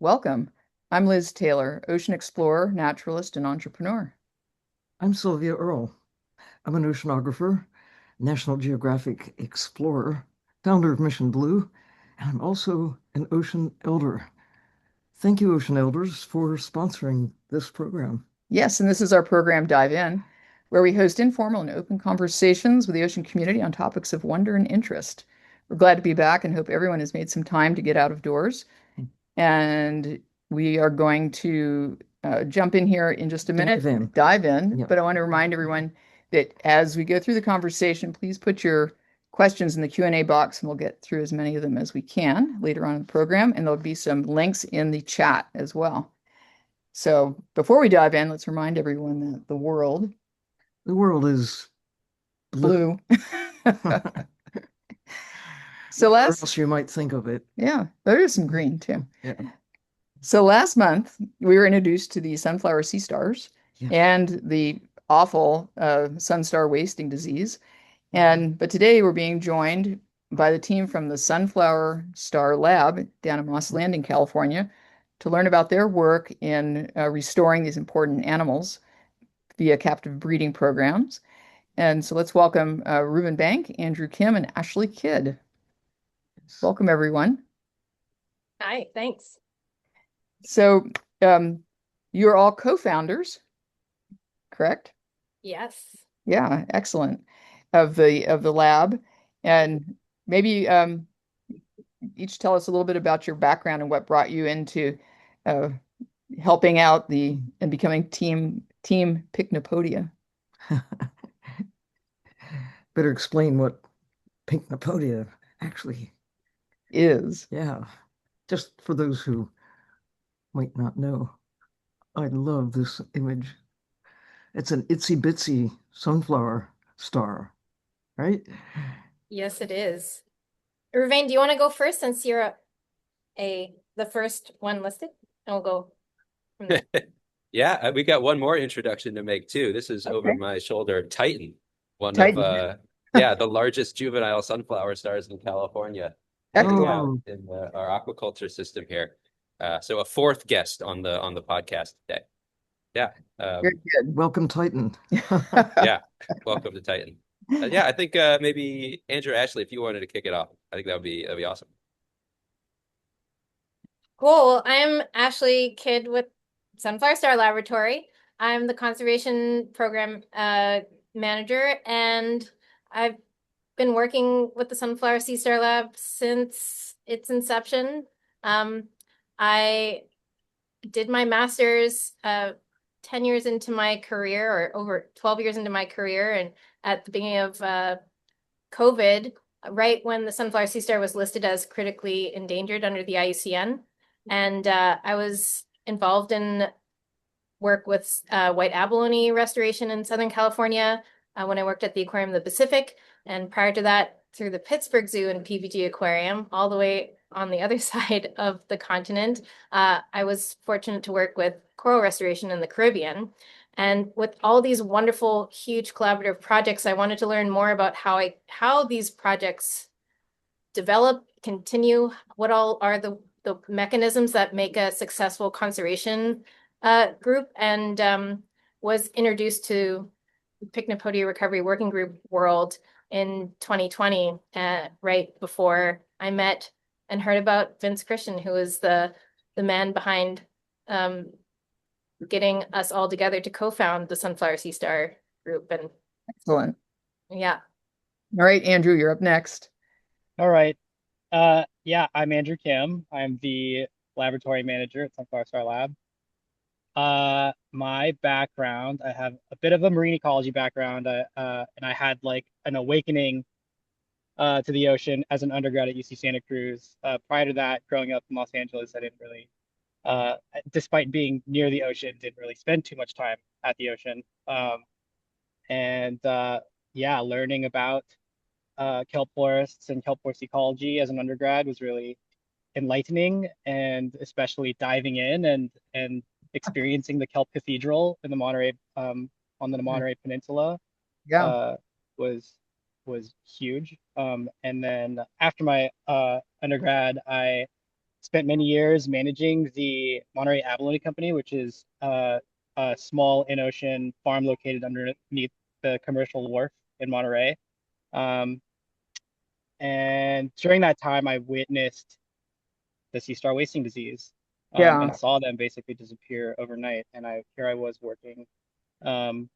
welcome. I'm Liz Taylor, ocean explorer, naturalist, and entrepreneur. I'm Sylvia Earle. I'm an oceanographer, National Geographic explorer, founder of Mission Blue, and I'm also an ocean elder. Thank you, ocean elders, for sponsoring this program. Yes, and this is our program Dive In, where we host informal and open conversations with the ocean community on topics of wonder and interest. We're glad to be back and hope everyone has made some time to get out of doors. And we are going to jump in here in just a minute, Dive in. dive in. Yeah. But I want to remind everyone that as we go through the conversation, please put your questions in the Q&A box and we'll get through as many of them as we can later on in the program. And there'll be some links in the chat as well. So before we dive in, let's remind everyone that the world The world is blue. blue. So Or else you might think of it. yeah, there is some green too. Yeah. So last month we were introduced to the sunflower sea stars Yes. and the awful sunstar wasting disease. But today we're being joined by the team from the Sunflower Star Lab down in Moss Landing, California, to learn about their work in restoring these important animals via captive breeding programs. And so let's welcome Reuven Bank, Andrew Kim, and Ashley Kidd. Welcome, everyone. Hi, thanks. So you're all co-founders, correct? Yes. Yeah, excellent. Of the lab. And maybe each tell us a little bit about your background and what brought you into uh, helping out and becoming team Pycnopodia. Better explain what Pycnopodia actually Is. Yeah. Just for those who might not know, I love this image. It's an itsy bitsy sunflower star, right? Yes, it is. Reuven, do you want to go first since you're the first one listed? And we'll go from there. Yeah, we got one more introduction to make too. This is over Okay. my shoulder, Titan, one of Titan. the largest juvenile sunflower stars in California, hanging out Oh, in our aquaculture system here. So a fourth guest on the podcast today. Yeah, Very good. welcome, Titan. yeah. Welcome to Titan. Yeah, I think maybe Andrew, Ashley, if you wanted to kick it off, I think that'd be awesome. Cool. I'm Ashley Kidd with Sunflower Star Laboratory. I'm the conservation program manager, and I've been working with the Sunflower Sea Star Lab since its inception. I did my master's 10 years into my career, or over 12 years into my career, and at the beginning of COVID, right when the sunflower sea star was listed as critically endangered under the IUCN. And I was involved in work with white abalone restoration in Southern California when I worked at the Aquarium of the Pacific. And prior to that, through the Pittsburgh Zoo and PVG Aquarium, all the way on the other side of the continent, I was fortunate to work with coral restoration in the Caribbean. And with all these wonderful, huge collaborative projects, I wanted to learn more about how these projects develop, continue, what all are the mechanisms that make a successful conservation group, and was introduced to Pycnopodia Recovery Working Group world in 2020, right before I met and heard about Vince Christian, who is the man behind getting us all together to co-found the Sunflower Sea Star group. And Excellent. yeah. All right, Andrew, you're up next. All right. Yeah, I'm Andrew Kim. I'm the laboratory manager at Sunflower Star Lab. My background, I have a bit of a marine ecology background, and I had like an awakening to the ocean as an undergrad at UC Santa Cruz. Prior to that, growing up in Los Angeles, I didn't really, despite being near the ocean, didn't really spend too much time at the ocean. And yeah, learning about kelp forests and kelp forest ecology as an undergrad was really enlightening, and especially diving in and experiencing the kelp cathedral in the Monterey on the Monterey Peninsula Yeah. uh, was huge. And then after my undergrad, I spent many years managing the Monterey Abalone Company, which is a small in-ocean farm located underneath the commercial wharf in Monterey. And during that time, I witnessed the sea star wasting disease, Yeah. and saw them basically disappear overnight. And here I was working um,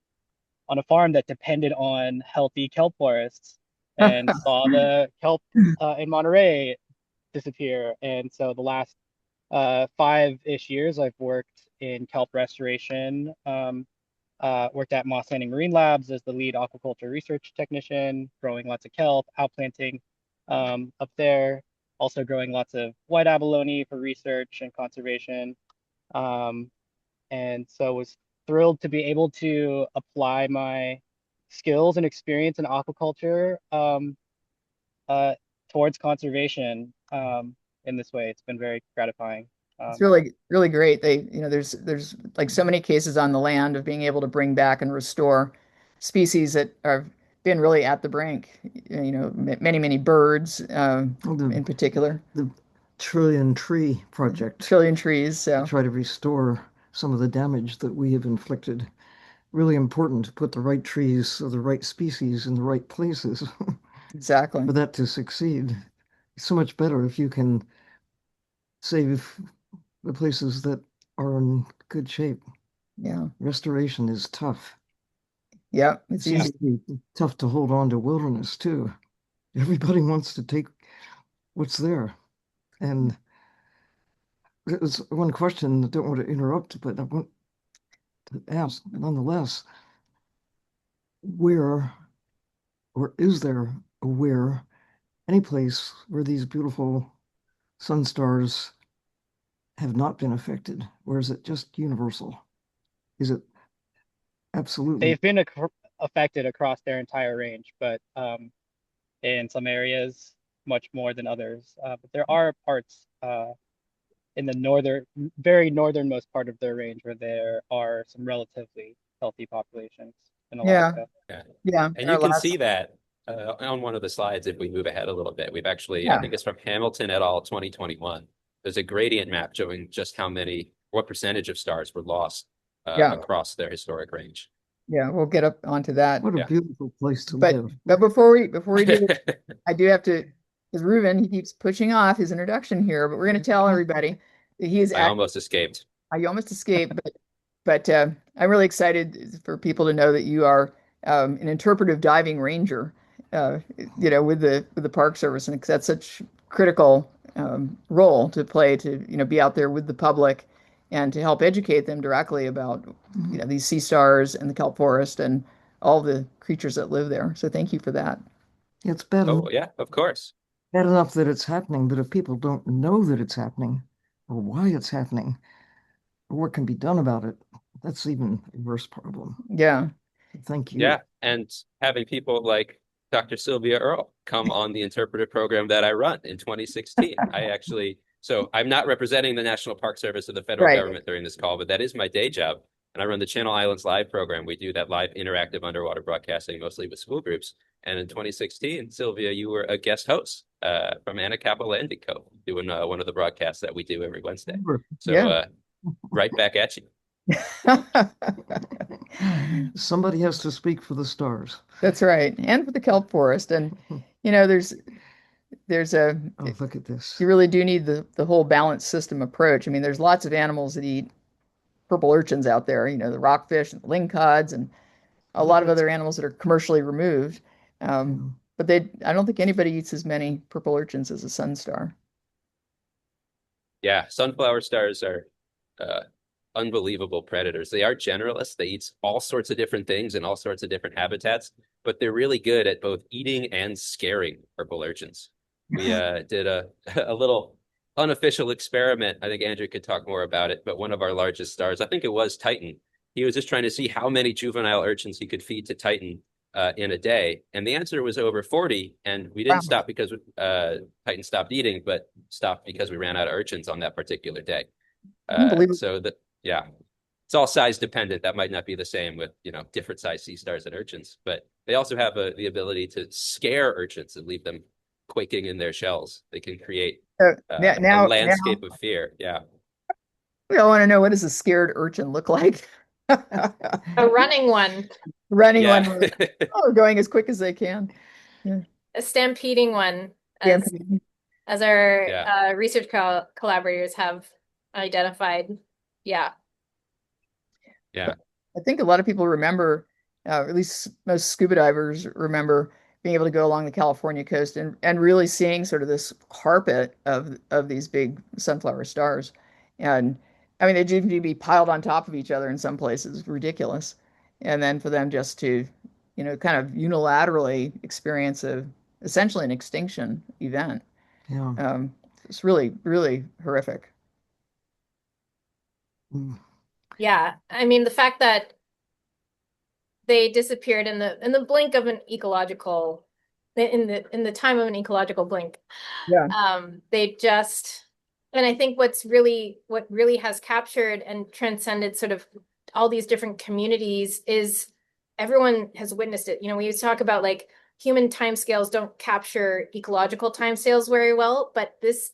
on a farm that depended on healthy kelp forests, and saw the kelp in Monterey disappear. And so the last 5-ish years, I've worked in kelp restoration. Worked at Moss Landing Marine Labs as the lead aquaculture research technician, growing lots of kelp, outplanting up there. Also growing lots of white abalone for research and conservation. And so was thrilled to be able to apply my skills and experience in aquaculture towards conservation in this way. It's been very gratifying. It's really, really great. There's like so many cases on the land of being able to bring back and restore species that have been really at the brink. Many, many birds, The, in particular, the Trillion Tree Project trillion trees. to So try to restore some of the damage that we have inflicted. Really important to put the right trees or the right species in the right places exactly. for that to succeed. It's so much better if you can save the places that are in good shape. Yeah. Restoration is tough. Yeah. It It's seems easy. to be tough to hold on to wilderness too. Everybody wants to take what's there. And there's one question, I don't want to interrupt, but I want to ask nonetheless, where or is there any place where these beautiful sun stars have not been affected? Or is it just universal? Is it absolutely? They've been affected across their entire range, but in some areas much more than others. But there are parts in the very northernmost part of their range where there are some relatively healthy populations in Yeah. Alaska. Yeah. Yeah. And Our you can last, see that on one of the slides if we move ahead a little bit. We've actually, I yeah. think it's from Hamilton et al. 2021. There's a gradient map showing just what percentage of stars were lost Yeah. across their historic range. Yeah. We'll get up onto that. What a Yeah. beautiful place to But live. before we do this, I do have to, because Reuven, he keeps pushing off his introduction here, but we're going to tell everybody that he is I almost escaped. I almost escaped, but I'm really excited for people to know that you are an interpretive diving ranger, with the Park Service, and 'cause that's such critical role to play to be out there with the public and to help educate them directly about these sea stars and the kelp forest and all the creatures that live there. So thank you for that. It's bad Oh, yeah, of course. bad enough that it's happening, but if people don't know that it's happening or why it's happening or what can be done about it, that's even a worse problem. Yeah. Thank you. Yeah. And having people like Dr. Sylvia Earle come on the interpretive program that I run in 2016. So I'm not representing the National Park Service or the federal Right. government during this call, but that is my day job. And I run the Channel Islands Live program. We do that live interactive underwater broadcasting, mostly with school groups. And in 2016, Sylvia, you were a guest host from Anacapa Landing Cove, doing one of the broadcasts that we do every Wednesday. So Yeah. right back at you. Somebody has to speak for the stars. That's right. And for the kelp forest. And there's a Oh, look at this. you really do need the whole balanced system approach. I mean, there's lots of animals that eat purple urchins out there, the rockfish and the lingcods and a lot of other animals that are commercially removed. But I don't think anybody eats as many purple urchins as a sun star. Yeah, sunflower stars are unbelievable predators. They are generalists. They eat all sorts of different things in all sorts of different habitats, but they're really good at both eating and scaring purple urchins. We did a little unofficial experiment. I think Andrew could talk more about it, but one of our largest stars, I think it was Titan. He was just trying to see how many juvenile urchins he could feed to Titan in a day. And the answer was over 40. And we didn't stop because Titan stopped eating, but stopped because we ran out of urchins on that particular day. It's all size dependent. That might not be the same with, different size sea stars and urchins, but they also have the ability to scare urchins and leave them quaking in their shells. They can create So a now landscape of fear. Yeah. we all want to know, what does a scared urchin look like? A running one, Running Yeah. one, oh, going as quick as they can. Yeah. a stampeding one, as Stampede. our Yeah. research collaborators have identified. Yeah. Yeah. I think a lot of people remember, at least most scuba divers remember being able to go along the California coast and really seeing sort of this carpet of these big sunflower stars. And I mean, they'd even be piled on top of each other in some places, ridiculous. And then for them just to, kind of unilaterally experience essentially an extinction event. Yeah. Um, it's really, really horrific. Mm. Yeah. I mean, the fact that they disappeared in the blink of an ecological in the time of an ecological blink. Yeah. They just, and I think what really has captured and transcended sort of all these different communities is everyone has witnessed it. We talk about like human timescales don't capture ecological timescales very well, but this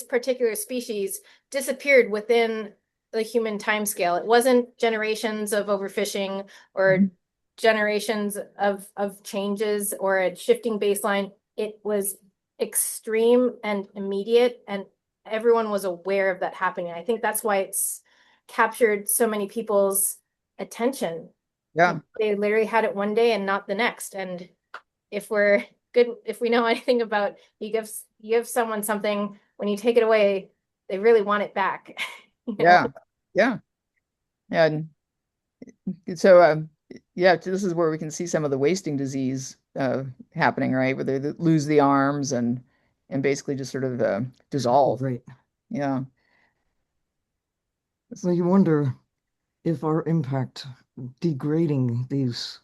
particular species disappeared within the human timescale. It wasn't generations of overfishing or Mhm. generations of changes or a shifting baseline. It was extreme and immediate, and everyone was aware of that happening. I think that's why it's captured so many people's attention. Yeah. They literally had it one day and not the next. And if we know anything about you give someone something, when you take it away, they really want it back. Yeah. Yeah. And so, yeah, this is where we can see some of the wasting disease happening, right? Where they lose the arms and basically just sort of dissolve. Right. Yeah. Well, you wonder if our impact degrading these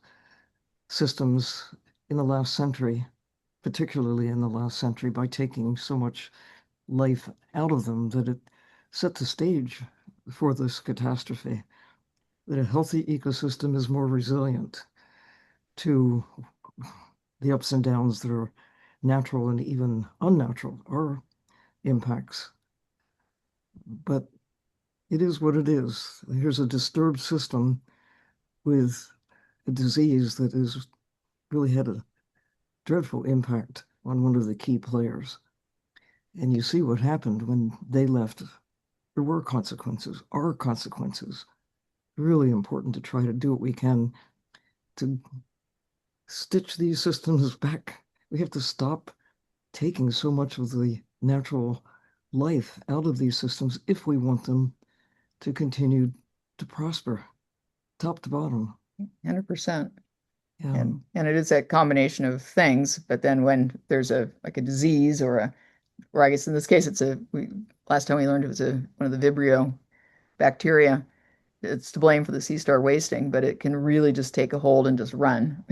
systems in the last century, particularly in the last century, by taking so much life out of them, that it set the stage for this catastrophe. That a healthy ecosystem is more resilient to the ups and downs that are natural and even unnatural, our impacts. But it is what it is. Here's a disturbed system with a disease that has really had a dreadful impact on one of the key players. And you see what happened when they left. There were consequences, are consequences. Really important to try to do what we can to stitch these systems back. We have to stop taking so much of the natural life out of these systems if we want them to continue to prosper, top to bottom. 100%. Yeah. And it is that combination of things, but then when there's like a disease or I guess in this case last time we learned it was one of the Vibrio bacteria. It's to blame for the sea star wasting, but it can really just take a hold and just run.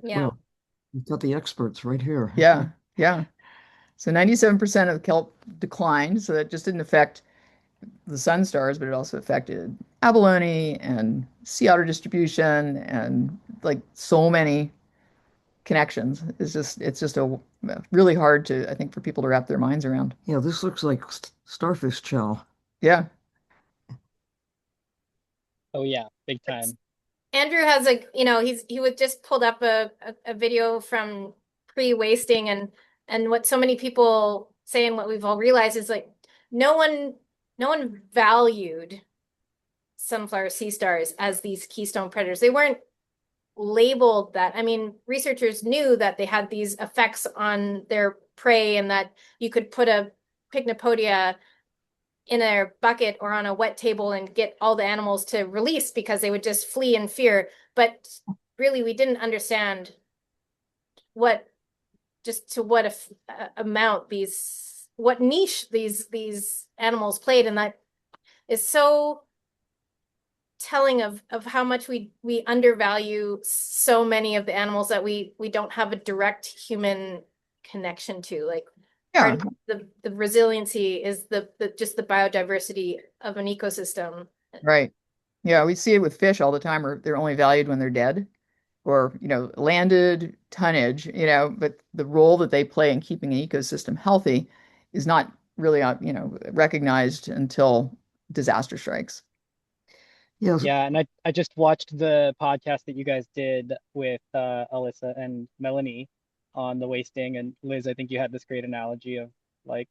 Yeah. Well, we've got the experts right here. Yeah, yeah. So 97% of kelp declined, so that just didn't affect the sun stars, but it also affected abalone and sea otter distribution and like so many connections. It's just a really hard to, I think, for people to wrap their minds around. Yeah, this looks like starfish chow. Yeah. Oh yeah, big time. Andrew has he was just pulled up a video from pre-wasting, and what so many people say and what we've all realized is like no one no one valued sunflower sea stars as these keystone predators. They weren't labeled that. I mean, researchers knew that they had these effects on their prey and that you could put a pycnopodia in a bucket or on a wet table and get all the animals to release because they would just flee in fear. But really, we didn't understand what just to what amount what niche these animals played, and that is so telling of how much we undervalue so many of the animals that we don't have a direct human connection to. Like Yeah. part of the resiliency is the just the biodiversity of an ecosystem. Right. Yeah, we see it with fish all the time, or they're only valued when they're dead, or landed tonnage, but the role that they play in keeping an ecosystem healthy is not really recognized until disaster strikes. Yes. Yeah, and I just watched the podcast that you guys did with Alyssa and Melanie on the wasting, and Liz, I think you had this great analogy of like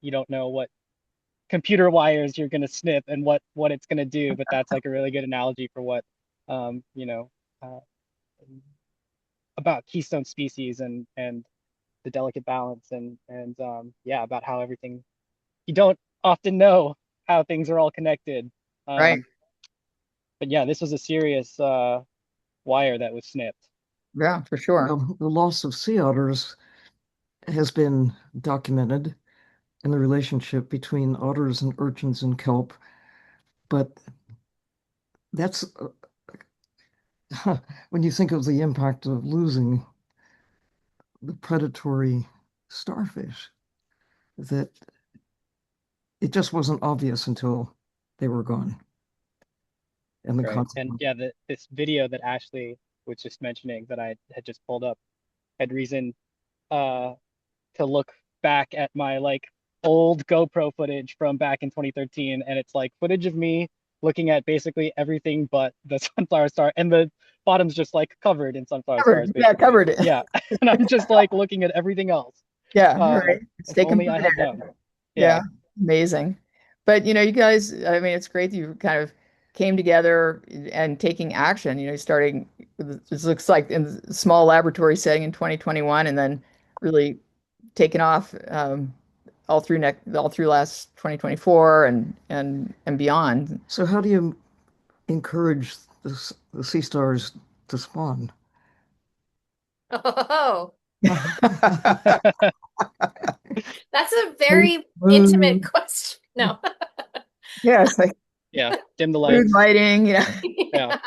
you don't know what computer wires you're going to snip and what it's going to do, but that's like a really good analogy for what you know uh, about keystone species and the delicate balance and yeah, about how everything, you don't often know how things are all connected. Right. But yeah, this was a serious wire that was snipped. Yeah, for sure. The loss of sea otters has been documented in the relationship between otters and urchins and kelp, but that's when you think of the impact of losing the predatory starfish, that it just wasn't obvious until they were gone. And the Right. And consequence. yeah, this video that Ashley was just mentioning that I had just pulled up had reason uh to look back at my like old GoPro footage from back in 2013, and it's like footage of me looking at basically everything but the sunflower star, and the bottom's just like covered in sunflower stars Covered. Yeah, basically. covered it. Yeah. And I'm just like looking at everything else. Yeah, right. If Stay only I had competitive. known. Yeah, Yeah. amazing. But you guys, I mean, it's great that you kind of came together and taking action, starting this looks like in a small laboratory setting in 2021 and then really taking off all through last 2024 and beyond. So how do you encourage the sea stars to spawn? Oh, that's a Food, very intimate question. No. Yes, like Yeah. Dim the food lights. lighting, Yeah.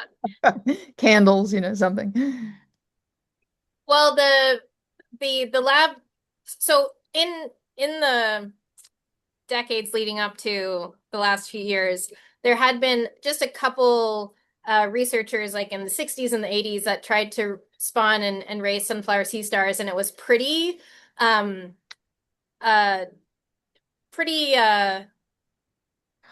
candles, something. Well, the lab, so in the decades leading up to the last few years, there had been just a couple researchers like in the 60s and the 80s that tried to spawn and raise sunflower sea stars, and it was um uh pretty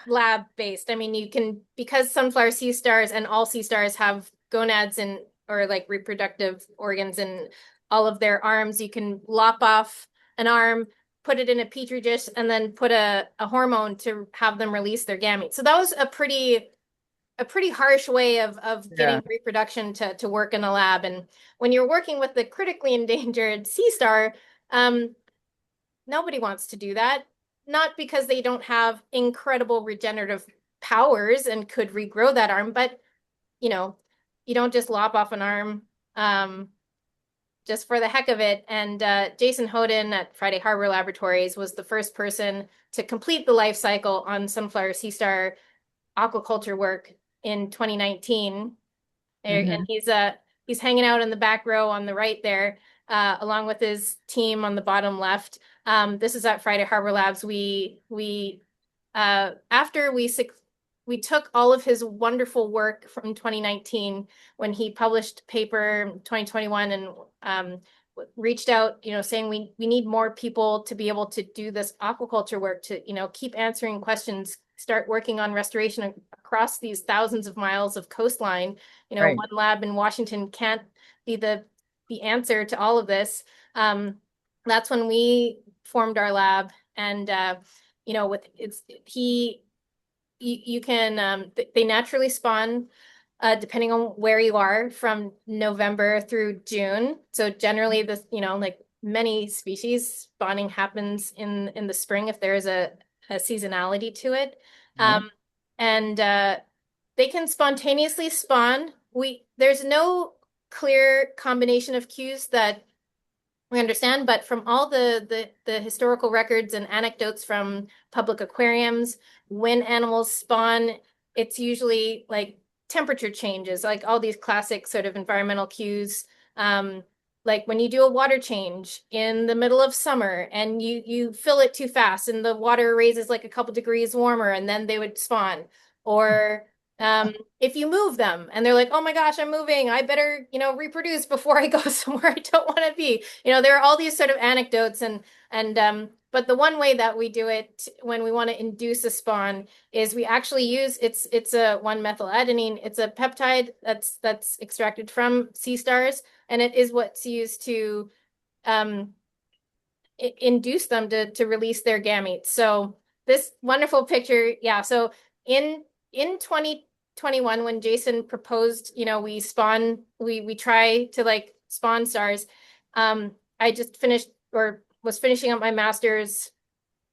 lab based. I mean, you can, because sunflower sea stars and all sea stars have gonads and or like reproductive organs in all of their arms, you can lop off an arm, put it in a petri dish, and then put a hormone to have them release their gametes. So that was a pretty harsh way of Yeah, getting reproduction to work in a lab. And when you're working with the critically endangered sea star, nobody wants to do that. Not because they don't have incredible regenerative powers and could regrow that arm, but you don't just lop off an arm just for the heck of it. And Jason Hoden at Friday Harbor Laboratories was the first person to complete the life cycle on sunflower sea star aquaculture work in 2019. And hmm he's hanging out in the back row on the right there, along with his team on the bottom left. This is at Friday Harbor Labs. After we took all of his wonderful work from 2019 when he published paper in 2021 and reached out, saying we need more people to be able to do this aquaculture work, to keep answering questions, start working on restoration across these thousands of miles of coastline. right. One lab in Washington can't be the answer to all of this. That's when we formed our lab, and with you can they naturally spawn depending on where you are from November through June. So generally this, like many species, spawning happens in the spring if there is a seasonality to it. Right. And they can spontaneously spawn. There's no clear combination of cues that we understand, but from all the historical records and anecdotes from public aquariums, when animals spawn, it's usually like temperature changes, like all these classic sort of environmental cues. Like when you do a water change in the middle of summer and you fill it too fast and the water raises like a couple degrees warmer and then they would spawn. Or if you move them and they're like, oh my gosh, I'm moving, I better, reproduce before I go somewhere I don't want to be. There are all these sort of anecdotes and but the one way that we do it when we want to induce a spawn is we actually use it's a 1-methyl adenine. It's a peptide that's extracted from sea stars, and it is what's used to um induce them to release their gametes. So this wonderful picture, yeah. So in 2021, when Jason proposed, we try to like spawn stars. I just finished or was finishing up my master's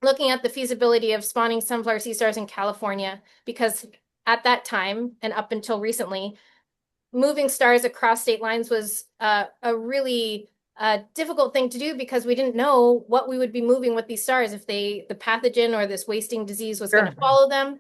looking at the feasibility of spawning sunflower sea stars in California, because at that time and up until recently, moving stars across state lines was a really difficult thing to do because we didn't know what we would be moving with these stars, if the pathogen or this wasting disease was going to follow them.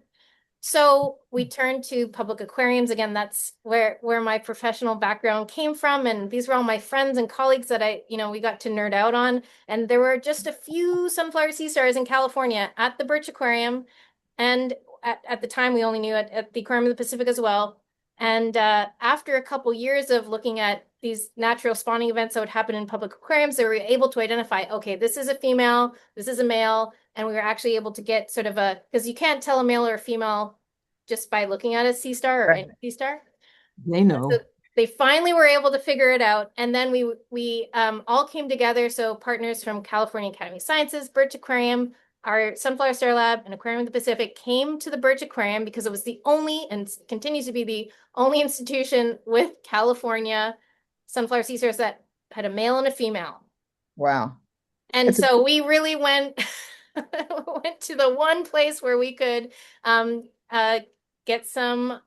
So we turned to public aquariums. Again, that's where my professional background came from. And these were all my friends and colleagues that we got to nerd out on. And there were just a few sunflower sea stars in California at the Birch Aquarium. And at the time, we only knew it at the Aquarium of the Pacific as well. And after a couple years of looking at these natural spawning events that would happen in public aquariums, they were able to identify, okay, this is a female, this is a male, and we were actually able to get sort of because you can't tell a male or a female just by looking at a sea star or any sea star. They know. So they finally were able to figure it out, and then we all came together. So partners from California Academy of Sciences, Birch Aquarium, our Sunflower Star Lab, and Aquarium of the Pacific came to the Birch Aquarium because it was the only, and continues to be the only institution with California sunflower sea stars that had a male and a female. Wow. And so we really went went to the one place where we could get some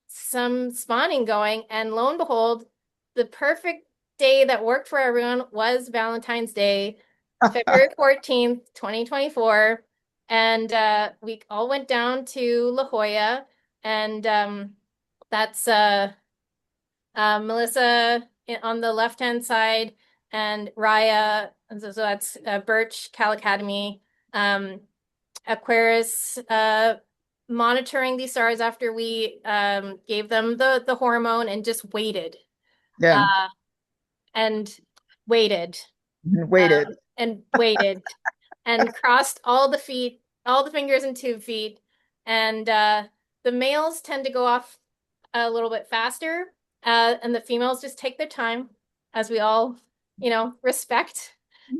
spawning going, and lo and behold, the perfect day that worked for everyone was Valentine's Day, February 14th, 2024. And we all went down to La Jolla, and that's Melissa on the left-hand side, and Raya, and so that's Birch, Cal Academy, Aquarius, monitoring these stars after we gave them the hormone, and just waited. Yeah. And waited. Waited. And waited. And crossed all the fingers and tube feet. And the males tend to go off a little bit faster, and the females just take their time, as we all, respect.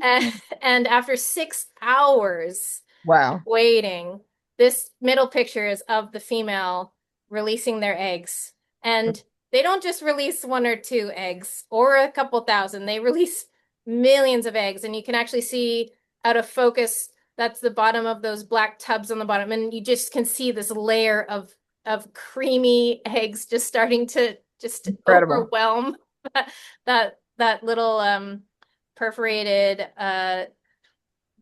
And after 6 hours Wow. waiting, this middle picture is of the female releasing their eggs. And they don't just release 1 or 2 eggs or a couple thousand. They release millions of eggs. And you can actually see out of focus, that's the bottom of those black tubs on the bottom. And you just can see this layer of creamy eggs just starting to just overwhelm that little perforated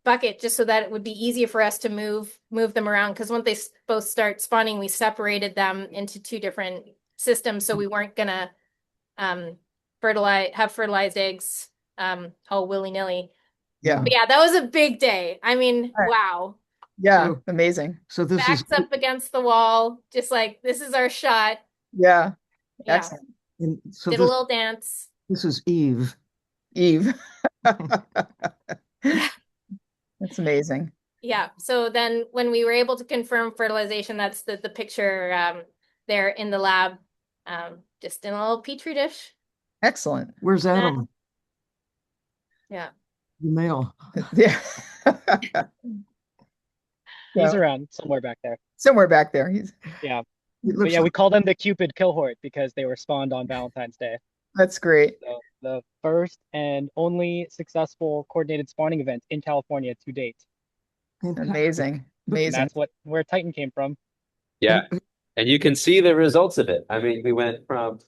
bucket, just so that it would be easier for us to move them around. Because once they both start spawning, we separated them into 2 different systems, so we weren't gonna have fertilized eggs all willy-nilly. Yeah. But yeah, that was a big day. I mean, wow. Yeah, amazing. So this Backs up against the wall, just like, this is our shot. Yeah. Excellent. So did a little dance. This is Eve. That's amazing. Yeah. So then when we were able to confirm fertilization, that's the picture there in the lab, just in a little petri dish. Excellent. Where's Adam? Yeah. The male. Yeah. He's around somewhere back there. Somewhere back there. Yeah. But yeah, we call them the Cupid cohort because they were spawned on Valentine's Day. That's great. So the first and only successful coordinated spawning event in California to date. Amazing. And that's where Titan came from. Yeah. And you can see the results of it. I mean, we went from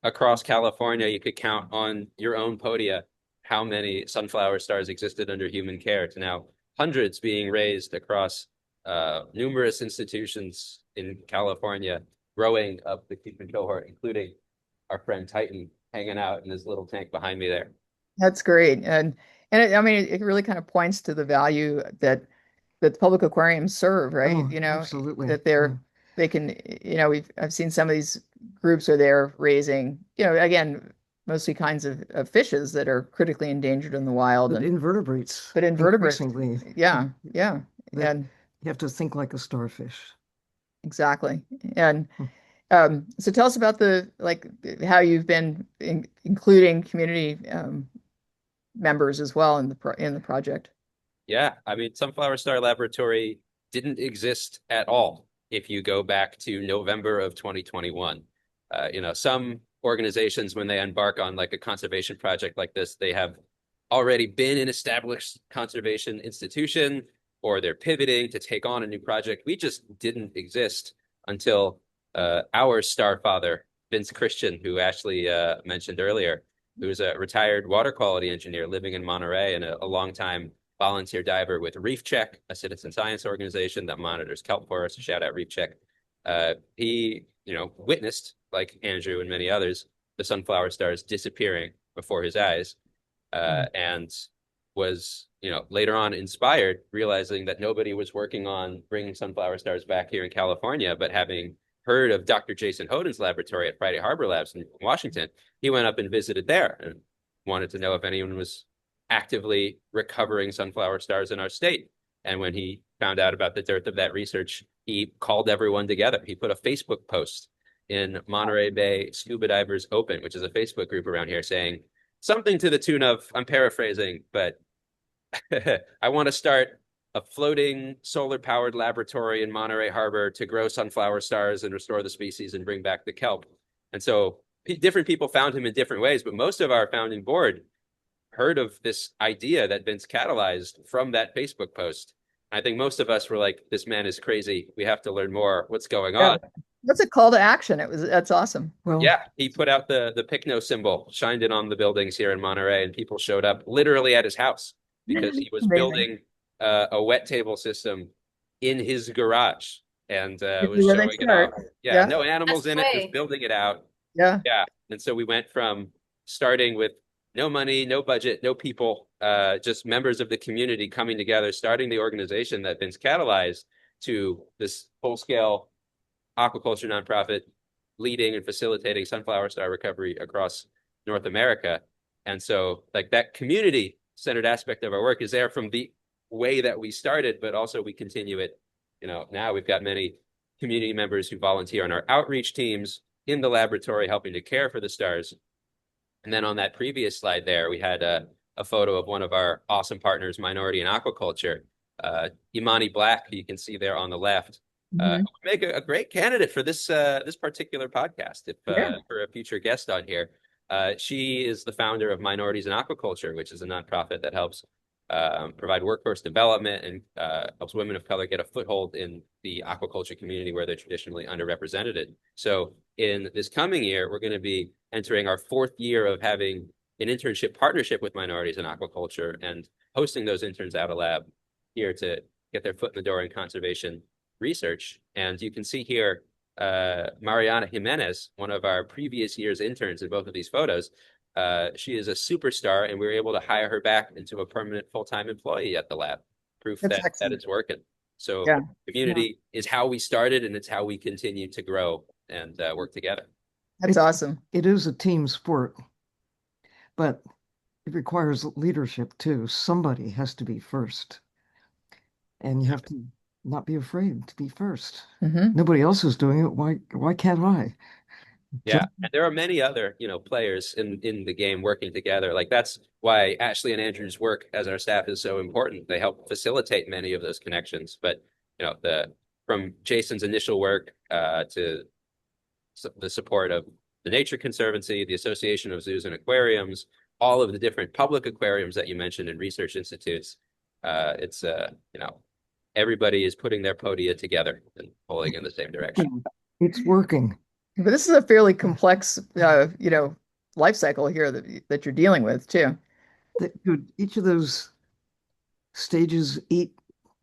across California, you could count on your own podia how many sunflower stars existed under human care, to now hundreds being raised across numerous institutions in California, growing up the Cupid cohort, including our friend Titan hanging out in his little tank behind me there. That's great. And I mean, it really kind of points to the value that public aquariums serve, right? Oh, absolutely. That they're they can, I've seen some of these groups where they're raising, again, mostly kinds of fishes that are critically endangered in the wild, But invertebrates, but invertebrates, increasingly, yeah, yeah, that and you have to think like a starfish. exactly. And Hmm. so tell us about how you've been including community members as well in the project. Yeah, I mean, Sunflower Star Laboratory didn't exist at all if you go back to November of 2021. Some organizations, when they embark on like a conservation project like this, they have already been an established conservation institution or they're pivoting to take on a new project. We just didn't exist until our star father, Vince Christian, who Ashley mentioned earlier, who's a retired water quality engineer living in Monterey and a long time volunteer diver with Reef Check, a citizen science organization that monitors kelp for us. Shout out Reef Check. He, witnessed, like Andrew and many others, the sunflower stars disappearing before his eyes, and was, later on inspired, realizing that nobody was working on bringing sunflower stars back here in California, but having heard of Dr. Jason Hoden's laboratory at Friday Harbor Labs in Washington, he went up and visited there and wanted to know if anyone was actively recovering sunflower stars in our state. And when he found out about the dearth of that research, he called everyone together. He put a Facebook post in Monterey Bay Scuba Divers Open, which is a Facebook group around here, saying something to the tune of, I'm paraphrasing, but I want to start a floating solar powered laboratory in Monterey Harbor to grow sunflower stars and restore the species and bring back the kelp. And so different people found him in different ways, but most of our founding board heard of this idea that Vince catalyzed from that Facebook post. I think most of us were like, this man is crazy. We have to learn more. What's going on? That's a call to action. That's awesome. Well, yeah, he put out the Picno symbol, shined it on the buildings here in Monterey, and people showed up literally at his house because he was Amazing. building a wet table system in his garage and was Where they showing it off. start. Yeah, Yeah. no animals Best in it, just way. building it out. Yeah. Yeah, and so we went from starting with no money, no budget, no people, just members of the community coming together, starting the organization that Vince catalyzed to this full-scale aquaculture nonprofit leading and facilitating sunflower star recovery across North America. And so like that community centered aspect of our work is there from the way that we started, but also we continue it. Now we've got many community members who volunteer on our outreach teams in the laboratory helping to care for the stars. And then on that previous slide there, we had a photo of one of our awesome partners, Minority in Aquaculture, Imani Black, who you can see there on the left, would make a great candidate for this particular podcast if for a future guest on here. She is the founder of Minorities in Aquaculture, which is a nonprofit that helps provide workforce development and helps women of color get a foothold in the aquaculture community where they're traditionally underrepresented. So in this coming year, we're going to be entering our 4th year of having an internship partnership with Minorities in Aquaculture and hosting those interns out of lab here to get their foot in the door in conservation research. And you can see here Mariana Jimenez, one of our previous year's interns in both of these photos. She is a superstar, and we were able to hire her back into a permanent full-time employee at the lab. Proof that it's working. So community is how we started, and it's how we continue to grow and work together. That's awesome. It is a team sport, but it requires leadership too. Somebody has to be first, and you have to not be afraid to be first. Nobody else is doing it. Why can't I? Yeah, and there are many other, players in the game working together. Like that's why Ashley and Andrew's work as our staff is so important. They help facilitate many of those connections. But from Jason's initial work to the support of the Nature Conservancy, the Association of Zoos and Aquariums, all of the different public aquariums that you mentioned and research institutes, it's everybody is putting their podia together and pulling in the same direction. It's working. But this is a fairly complex, life cycle here that you're dealing with too. Could each of those stages eat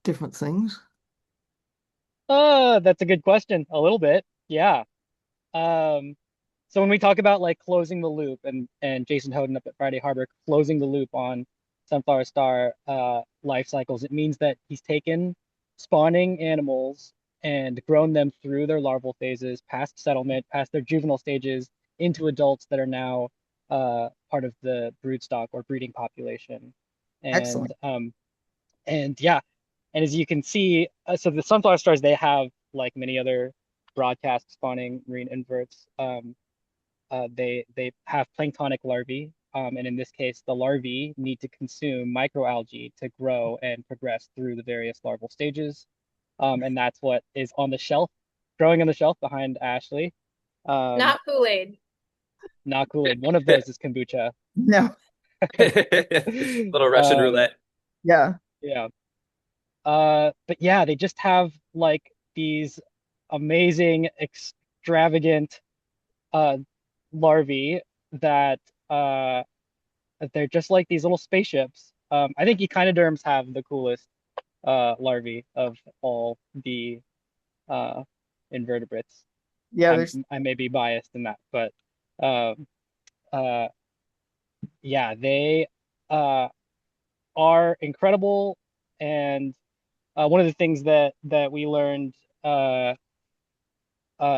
different things? That's a good question. A little bit, yeah. So when we talk about like closing the loop and Jason Hoden up at Friday Harbor closing the loop on sunflower star life cycles, it means that he's taken spawning animals and grown them through their larval phases, past settlement, past their juvenile stages, into adults that are now part of the broodstock or breeding population. And Excellent. and yeah, and as you can see, so the sunflower stars, they have, like many other broadcast spawning marine inverts, they have planktonic larvae, and in this case, the larvae need to consume microalgae to grow and progress through the various larval stages, and that's what is on the shelf, growing on the shelf behind Ashley. Um, Not Kool-Aid. Not Kool-Aid. One of those is kombucha. No. Little Russian Um, roulette. Yeah. yeah. But yeah, they just have like these amazing, extravagant uh larvae that they're just like these little spaceships. I think echinoderms have the coolest larvae of all the uh invertebrates. Yeah, there's I may be biased in that, but um uh yeah, they uh are incredible. And one of the things that we learned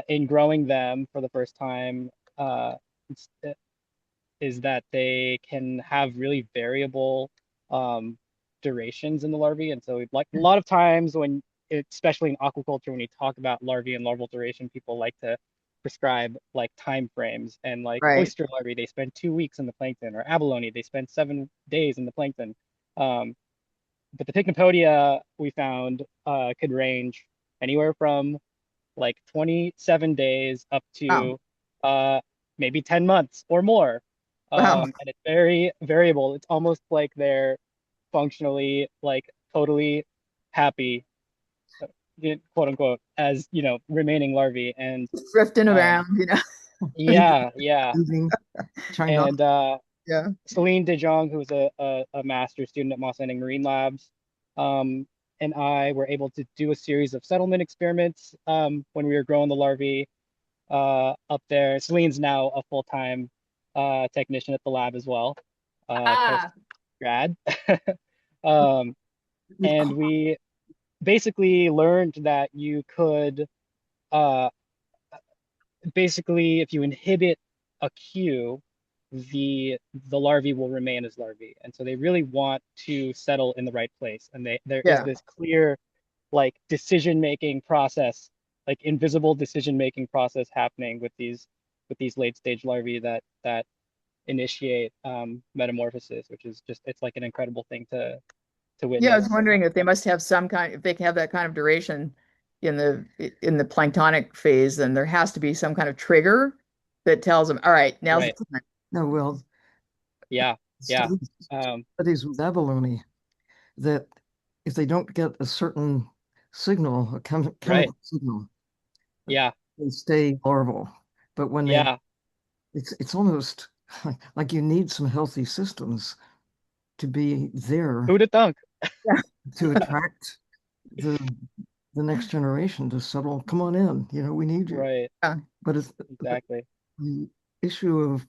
in growing them for the first time is that they can have really variable um, durations in the larvae. And so, like a lot of times when, especially in aquaculture, when you talk about larvae and larval duration, people like to prescribe like time frames. And like right. oyster larvae, they spend 2 weeks in the plankton, or abalone, they spend 7 days in the plankton. Um, but the Pycnopodia we found could range anywhere from like 27 days up Wow. to uh, maybe 10 months or more. Wow. And it's very variable. It's almost like they're functionally like totally happy, quote unquote, as remaining larvae. And Drifting um, around, yeah, yeah. Leaving China. And Yeah. Celine De Jong, who's a master's student at Moss Landing Marine Labs, um, and I were able to do a series of settlement experiments when we were growing the larvae up there. Celine's now a full-time technician at the lab as well, post Ah, grad. um, We've and we basically learned that you could uh, basically, if you inhibit a Q, the larvae will remain as larvae, and so they really want to settle in the right place. And there is Yeah. this clear, like decision making process, like invisible decision making process happening with these late stage larvae that initiate metamorphosis, which is just, it's like an incredible thing to Yeah, I was witness. wondering if they must have some kind, if they can have that kind of duration in the planktonic phase, then there has to be some kind of trigger that tells them, all right, now's Right. the time. no, well, Yeah. Yeah. studies, Um, studies with abalone that if they don't get a certain signal, a right. chemical signal, Yeah. they stay larval. But when they, Yeah. it's almost like you need some healthy systems to be there Who'd have thunk? Yeah. to attract the the next generation to settle. Come on in, we need you. Right. Yeah. But it's Exactly. the issue of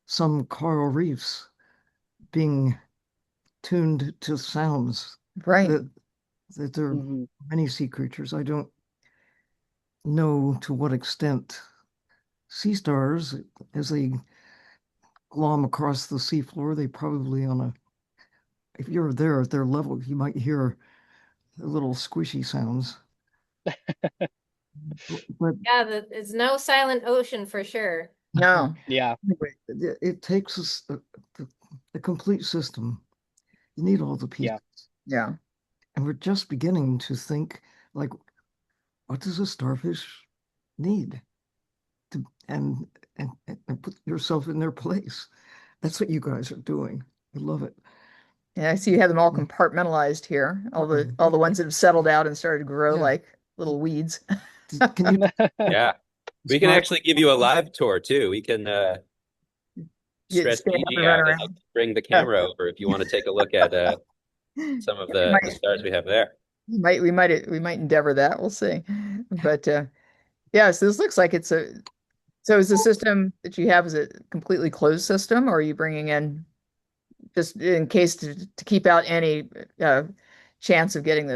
some coral reefs being tuned to sounds Right. that there are Hmm. many sea creatures. I don't know to what extent sea stars, as they glom across the seafloor, they probably if you're there at their level, you might hear little squishy sounds. But yeah, it's no silent ocean for sure. No. Yeah. it takes us the complete system. You need all the pieces. Yeah. Yeah. And we're just beginning to think, like, what does a starfish need to and put yourself in their place. That's what you guys are doing. I love it. Yeah, I see you have them all compartmentalized here. All the ones that have settled out and started to grow Yeah. like little weeds. Can you Yeah. We can describe? actually give you a live tour too. We can You stretch stand up Gigi and run out and I around. can bring the Yeah. camera over if you want to take a look at some of Yeah, we the might stars we have there. we might endeavor that. We'll see. But yeah, so this looks like so is the system that you have, is it a completely closed system, or are you bringing in just in case to keep out any chance of getting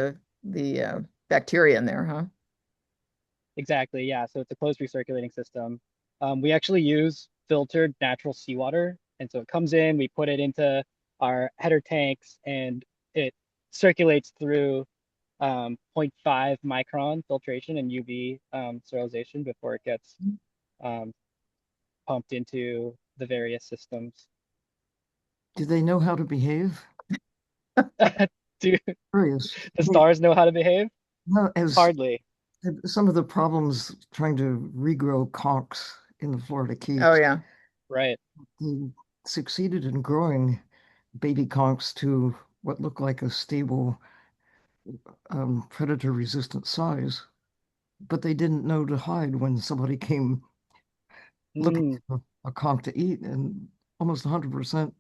the bacteria in there, huh? Exactly, yeah. So it's a closed recirculating system. We actually use filtered natural seawater. And so it comes in, we put it into our header tanks, and it circulates through zero point 0.5 micron filtration and UV sterilization before it gets um, pumped into the various systems. Do they know how to behave? Do Curious. the stars know how to behave? No, as Hardly. some of the problems trying to regrow conchs in the Florida Oh Keys, yeah. Right. he succeeded in growing baby conchs to what looked like a stable predator-resistant size, but they didn't know to hide when somebody came looking Mm. for a conch to eat, and almost 100%,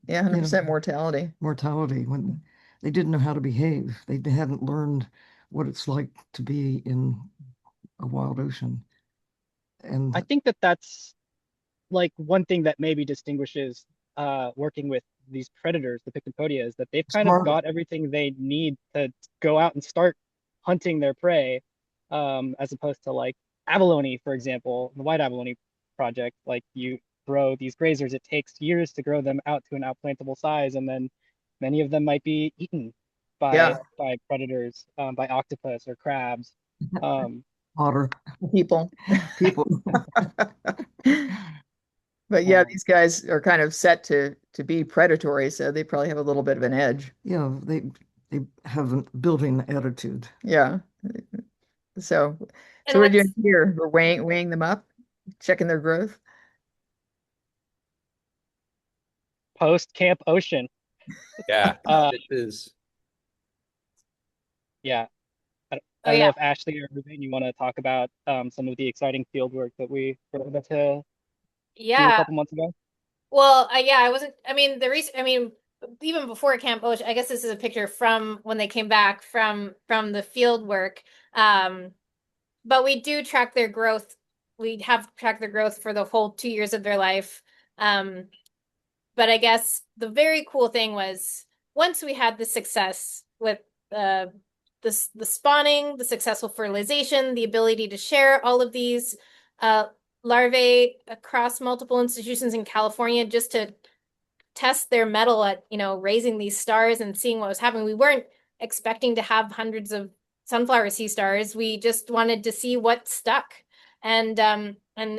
Yeah, you know, 100% mortality. mortality when they didn't know how to behave. They hadn't learned what it's like to be in a wild ocean. I And think that that's like one thing that maybe distinguishes working with these predators, the Pictopodia, is that they've kind of smart, got everything they need to go out and start hunting their prey, as opposed to like abalone, for example, the white abalone project. Like you grow these grazers, it takes years to grow them out to an outplantable size, and then many of them might be eaten Yeah, by predators, by octopus or crabs. Um, otter people. people. But yeah, um, these guys are kind of set to be predatory, so they probably have a little bit of an edge. They have a building attitude. Yeah. So And so we're what's doing here, we're weighing them up, checking their growth. Post Camp Ocean. Yeah, Uh, this is yeah. I oh don't know yeah. if Ashley or Reuven, you want to talk about some of the exciting field work that we were able to do a Yeah. couple months ago. Well, yeah, I wasn't, I mean, the reason, I mean, even before Camp Ocean, I guess this is a picture from when they came back from the field work. Um, but we do track their growth. We have tracked their growth for the whole 2 years of their life. Um, but I guess the very cool thing was once we had the success with uh the spawning, the successful fertilization, the ability to share all of these uh larvae across multiple institutions in California just to test their mettle at, raising these stars and seeing what was happening. We weren't expecting to have hundreds of sunflower sea stars. We just wanted to see what stuck. And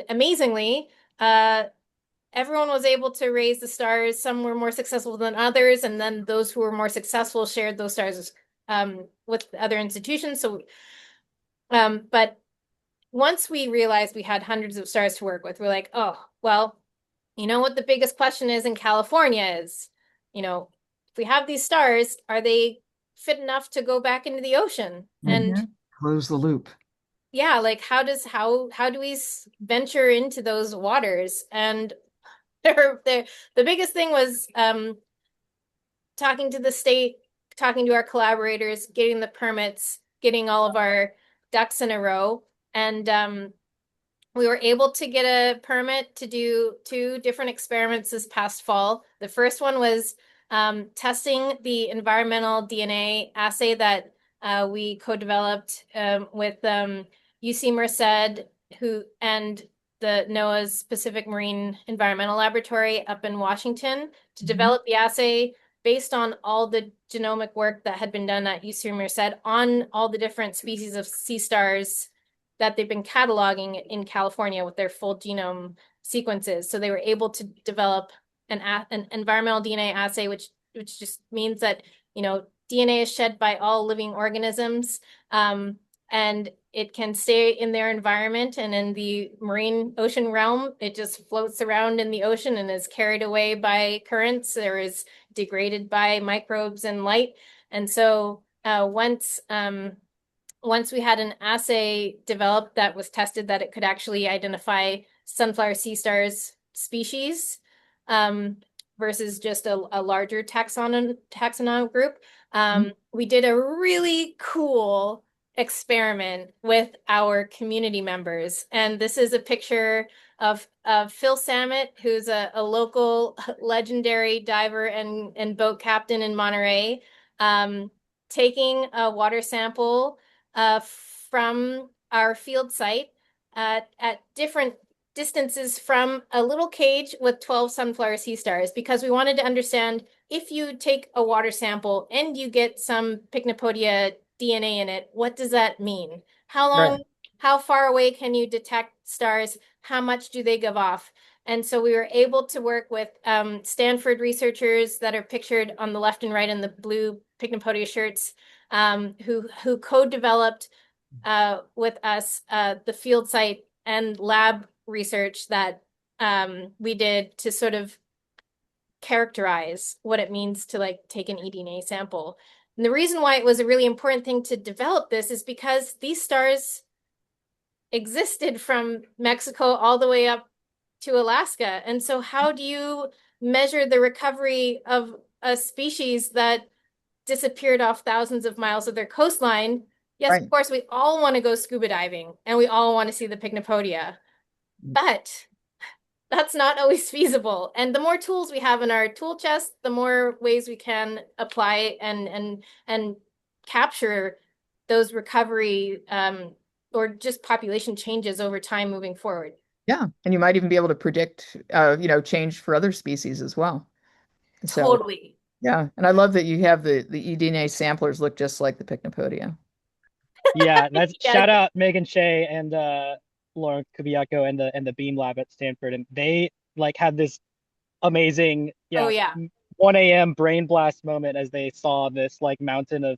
amazingly, everyone was able to raise the stars. Some were more successful than others, and then those who were more successful shared those stars with other institutions. But once we realized we had hundreds of stars to work with, we're like, oh, well, you know what the biggest question is in California is, if we have these stars, are they fit enough to go back into the ocean? And Mhm. Close the loop. yeah, like how do we venture into those waters? And the biggest thing was talking to the state, talking to our collaborators, getting the permits, getting all of our ducks in a row. And we were able to get a permit to do 2 different experiments this past fall. The first one was testing the environmental DNA assay that we co-developed with UC Merced, who and the NOAA's Pacific Marine Environmental Laboratory up in Washington to develop the assay based on all the genomic work that had been done at UC Merced on all the different species of sea stars that they've been cataloging in California with their full genome sequences. So they were able to develop an environmental DNA assay, which just means that DNA is shed by all living organisms, and it can stay in their environment. And in the marine ocean realm, it just floats around in the ocean and is carried away by currents. There is degraded by microbes and light. And so once we had an assay developed that was tested that it could actually identify sunflower sea stars species versus just a larger taxonomic group, we did a really cool experiment with our community members. And this is a picture of Phil Samet, who's a local legendary diver and boat captain in Monterey, taking a water sample from our field site at different distances from a little cage with 12 sunflower sea stars, because we wanted to understand, if you take a water sample and you get some Pycnopodia DNA in it, what does that mean? How Right. long, how far away can you detect stars? How much do they give off? And so we were able to work with Stanford researchers that are pictured on the left and right in the blue Pycnopodia shirts, who co-developed with us the field site and lab research that we did to sort of characterize what it means to like take an eDNA sample. And the reason why it was a really important thing to develop this is because these stars existed from Mexico all the way up to Alaska. And so how do you measure the recovery of a species that disappeared off thousands of miles of their coastline? Yes, Right. of course, we all want to go scuba diving and we all want to see the Pycnopodia, but that's not always feasible. And the more tools we have in our tool chest, the more ways we can apply and capture those recovery or just population changes over time moving forward. Yeah. And you might even be able to predict, change for other species as well. So, Totally. yeah. And I love that you have the eDNA samplers look just like the Pycnopodia. Yeah, that's Yes. shout out Megan Shea and Lauren Kubiako and the Beam Lab at Stanford, and they like had this amazing Oh yeah. 1 a.m. brain blast moment as they saw this like mountain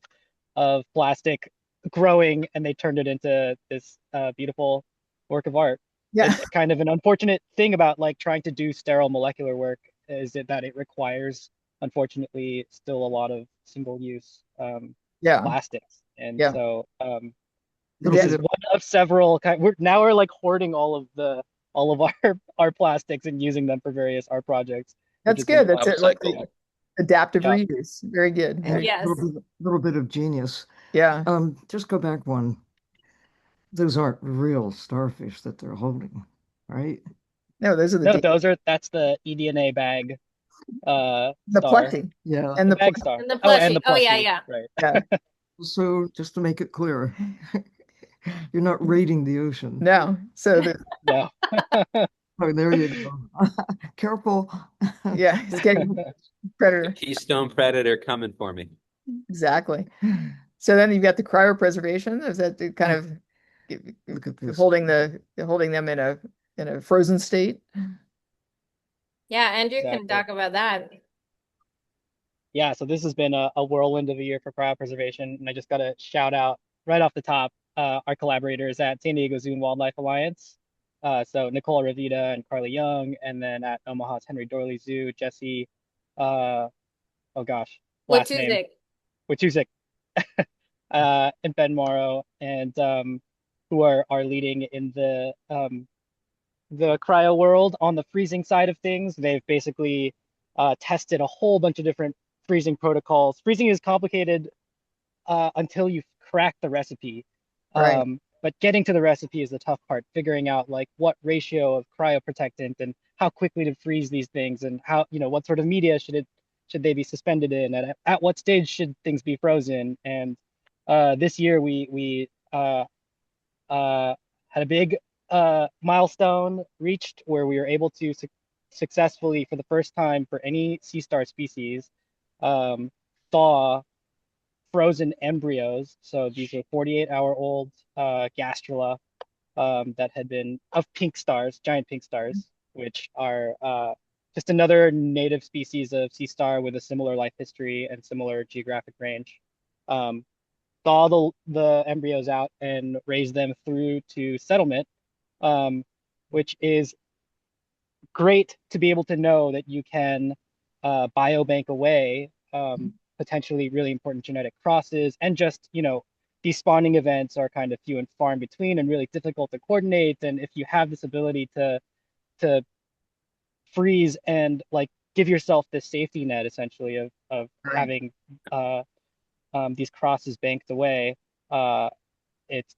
of plastic growing, and they turned it into this beautiful work of art. Yeah. It's kind of an unfortunate thing about like trying to do sterile molecular work, is that it requires, unfortunately, still a lot of single use Yeah. plastics. And Yeah. so Little this bit is of one of several we're like hoarding all of our plastics and using them for various art projects, which That's has been good. That's fun. it. Like Upcycle. the adaptive Yeah. reuse. Very good. and Very, Yes. little bit of genius. yeah. Just go back one. Those aren't real starfish that they're holding, right? No, those are No, that's the eDNA bag the star. plushie Yeah. and The the bag plushie. star. And the Oh, and plushie. the Oh yeah, plushie. yeah. Right. Yeah. So just to make it clear, you're not raiding the ocean. No. So No. Oh, there you go. Careful. yeah, it's getting The predator. keystone predator coming for me. Exactly. So then you've got the cryopreservation. Is that the kind Oh, look at of this. holding them in a frozen state? Yeah, Andrew can Exactly. talk about that. Yeah, so this has been a whirlwind of a year for cryopreservation, and I just got to shout out right off the top our collaborators at San Diego Zoo and Wildlife Alliance. So Nicole Ravita and Carly Young, and then at Omaha's Henry Dorley Zoo, Jesse, uh, oh gosh, last name, Watuzik. Wachusik, and Ben Morrow, and who are leading in the cryo world on the freezing side of things. They've basically tested a whole bunch of different freezing protocols. Freezing is complicated until you crack the recipe. Right. But getting to the recipe is the tough part, figuring out like what ratio of cryoprotectant and how quickly to freeze these things, and how, what sort of media should they be suspended in, and at what stage should things be frozen. And this year we had a big milestone reached where we were able to successfully, for the first time for any sea star species, thaw frozen embryos. So these are 48-hour-old gastrula that had been of pink stars, giant pink stars, which are just another native species of sea star with a similar life history and similar geographic range. Um, Thaw the embryos out and raise them through to settlement, which is great to be able to know that you can biobank away potentially really important genetic crosses, and just, these spawning events are kind of few and far in between and really difficult to coordinate. And if you have this ability to freeze and like give yourself this safety net essentially of Right. having these crosses banked away, uh,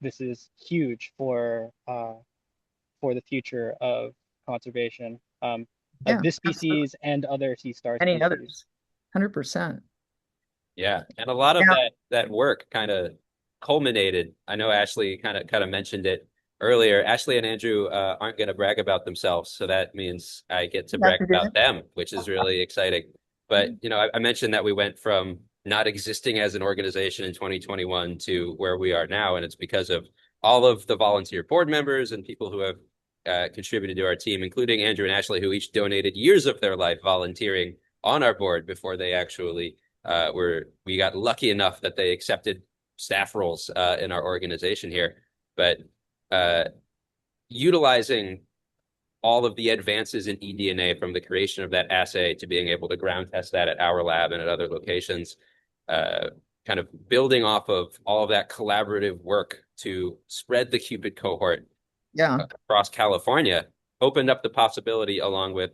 this is huge for the future of conservation of Yeah. this Absolutely. species and other sea star Any species. others? 100%. Yeah, and a lot of Yeah. that work kind of culminated. I know Ashley kind of mentioned it earlier. Ashley and Andrew aren't going to brag about themselves, so that means I get to brag about them, which is really exciting. But I mentioned that we went from not existing as an organization in 2021 to where we are now, and it's because of all of the volunteer board members and people who have contributed to our team, including Andrew and Ashley, who each donated years of their life volunteering on our board before they actually we got lucky enough that they accepted staff roles in our organization here. But utilizing all of the advances in eDNA from the creation of that assay to being able to ground test that at our lab and at other locations, kind of building off of all of that collaborative work to spread the Cupid cohort across California, opened up the possibility, along with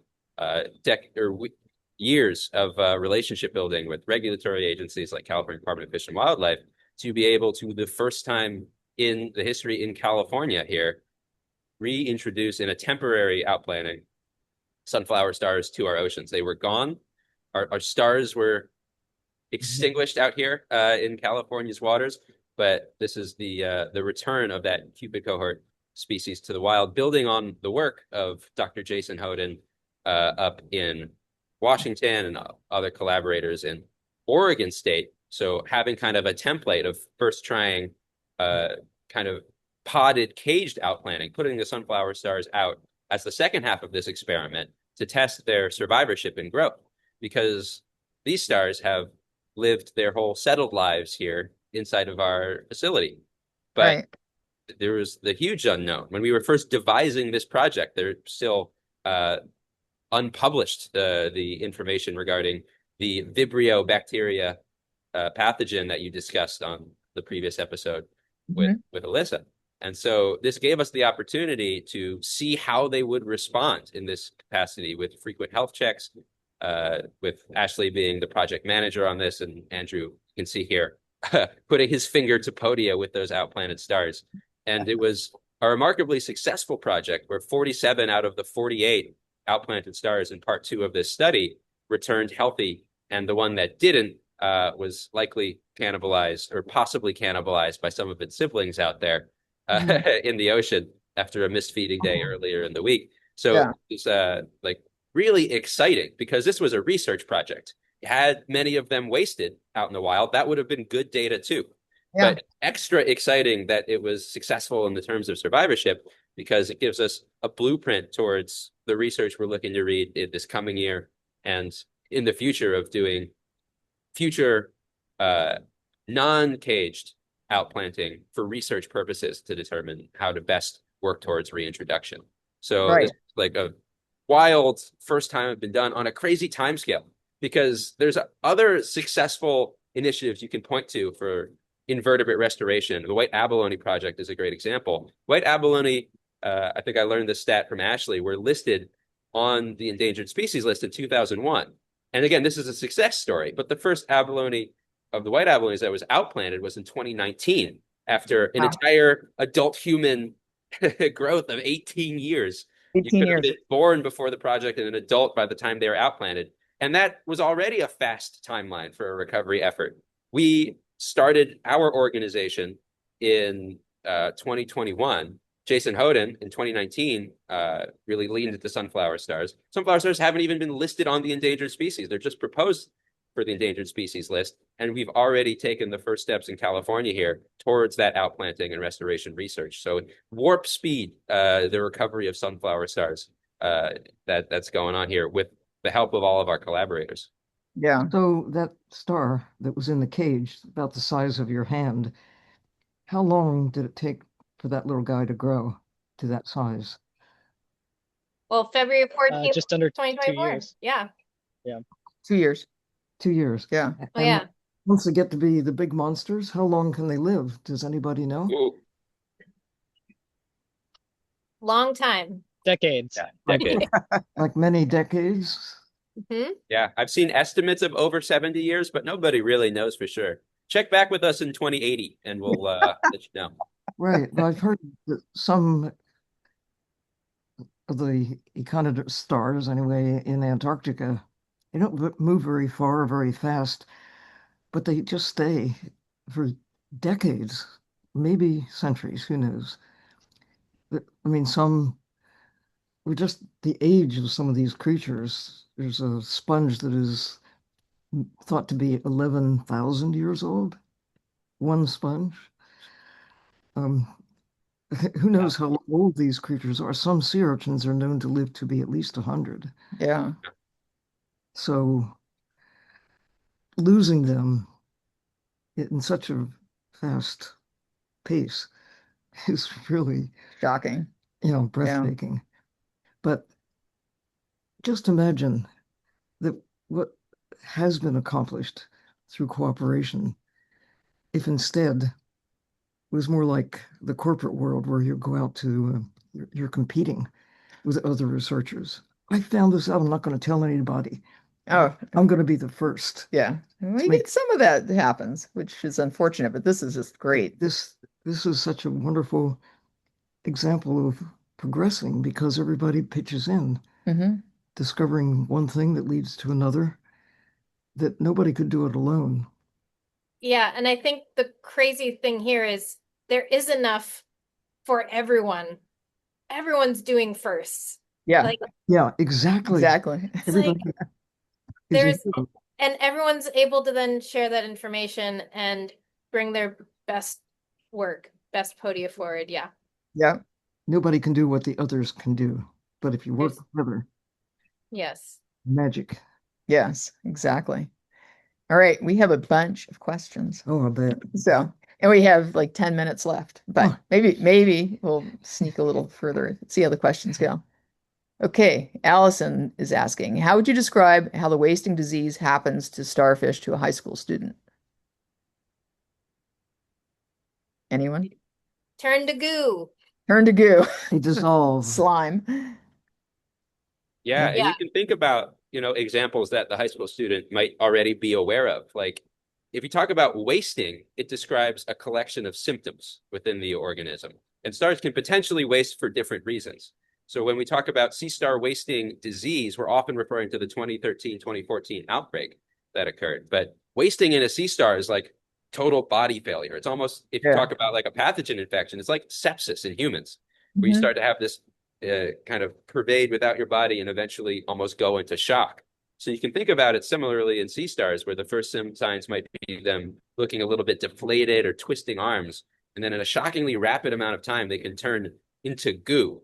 years of relationship building with regulatory agencies like California Department of Fish and Wildlife, to be able to, the first time in the history in California here, reintroduce in a temporary outplanting sunflower stars to our oceans. They were gone. Our stars were extinguished out here in California's waters, but this is the return of that Cupid cohort species to the wild, building on the work of Dr. Jason Hoden up in Washington and other collaborators in Oregon State. So having kind of a template of first trying kind of podded caged outplanting, putting the sunflower stars out as the second half of this experiment to test their survivorship and growth, because these stars have lived their whole settled lives here inside of our facility. But there was the huge unknown. When we were first devising this project, there still unpublished the information regarding the Vibrio bacteria pathogen that you discussed on the previous episode with Alyssa. And so this gave us the opportunity to see how they would respond in this capacity with frequent health checks, with Ashley being the project manager on this, and Andrew, you can see here, putting his finger to podia with those outplanted stars. And it was a remarkably successful project where 47 out of the 48 outplanted stars in part 2 of this study returned healthy, and the one that didn't was likely cannibalized or possibly cannibalized by some of its siblings out there in the ocean after a missed feeding day earlier in the week. So it's like really exciting, because this was a research project. Had many of them wasted out in the wild, that would have been good data too. But extra exciting that it was successful in the terms of survivorship, because it gives us a blueprint towards the research we're looking to read in this coming year and in the future, of doing future non-caged outplanting for research purposes to determine how to best work towards reintroduction. So it's like a wild first time it's been done on a crazy timescale, because there's other successful initiatives you can point to for invertebrate restoration. The white abalone project is a great example. White abalone, I think I learned this stat from Ashley, were listed on the endangered species list in 2001. And again, this is a success story, but the first abalone of the white abalones that was outplanted was in 2019, after an entire adult human growth of 18 years. 18 you could years. have been born before the project and an adult by the time they were outplanted. And that was already a fast timeline for a recovery effort. We started our organization in 2021. Jason Hoden in 2019 really leaned into sunflower stars. Sunflower stars haven't even been listed on the endangered species. They're just proposed for the endangered species list. And we've already taken the first steps in California here towards that outplanting and restoration research. So warp speed, the recovery of sunflower stars that's going on here with the help of all of our collaborators. Yeah. So that star that was in the cage, about the size of your hand, how long did it take for that little guy to grow to that size? Well, February 14th, just under 2024. 2 years. Yeah. 2 years. 2 years. Yeah. Oh, yeah. Once they get to be the big monsters, how long can they live? Does anybody know? Ooh. Long time. Decades. Decade. Like many decades? Yeah, I've seen estimates of over 70 years, but nobody really knows for sure. Check back with us in 2080 and we'll let you know. Right. But I've heard that some of the echinodont stars, anyway, in Antarctica, they don't move very far or very fast, but they just stay for decades. maybe centuries, who knows? I mean, with just the age of some of these creatures, there's a sponge that is thought to be 11,000 years old, one sponge. Um, who Wow. knows how old these creatures are? Some sea urchins are known to live to be at least 100. Yeah, So losing them in such a fast pace is really, shocking. Yeah. breathtaking. But just imagine that what has been accomplished through cooperation, if instead it was more like the corporate world where you go out to, you're competing with other researchers. I found this out. I'm not going to tell anybody. Oh, I'm going to be the first yeah. We to get make some of that happens, which is unfortunate, but this is just great. this. This is such a wonderful example of progressing because everybody pitches in, Hmm. discovering one thing that leads to another, that nobody could do it alone. Yeah, and I think the crazy thing here is there is enough for everyone. Everyone's doing firsts. Yeah, Like Yeah, exactly. exactly. it's like Everybody is a there's hero. and everyone's able to then share that information and bring their best work, best podia forward. Yeah. Yeah. Nobody can do what the others can do. But if you work There's together, yes. magic. Yes, exactly. All right, we have a bunch of questions. Oh, I bet. So, and we have like 10 minutes left, but Oh, maybe we'll sneak a little further, see how the questions go. Okay, Allison is asking, how would you describe how the wasting disease happens to starfish to a high school student? Anyone? Turn to goo. Turn to goo. they dissolve. Slime. Yeah, And and Yeah. you can think about, examples that the high school student might already be aware of. Like if you talk about wasting, it describes a collection of symptoms within the organism. And stars can potentially waste for different reasons. So when we talk about sea star wasting disease, we're often referring to the 2013, 2014 outbreak that occurred. But wasting in a sea star is like total body failure. It's almost, if you Yeah. talk about like a pathogen infection, it's like sepsis in humans, where you Mhm. start to have this kind of pervade without your body and eventually almost go into shock. So you can think about it similarly in sea stars, where the first signs might be them looking a little bit deflated or twisting arms. And then in a shockingly rapid amount of time, they can turn into goo,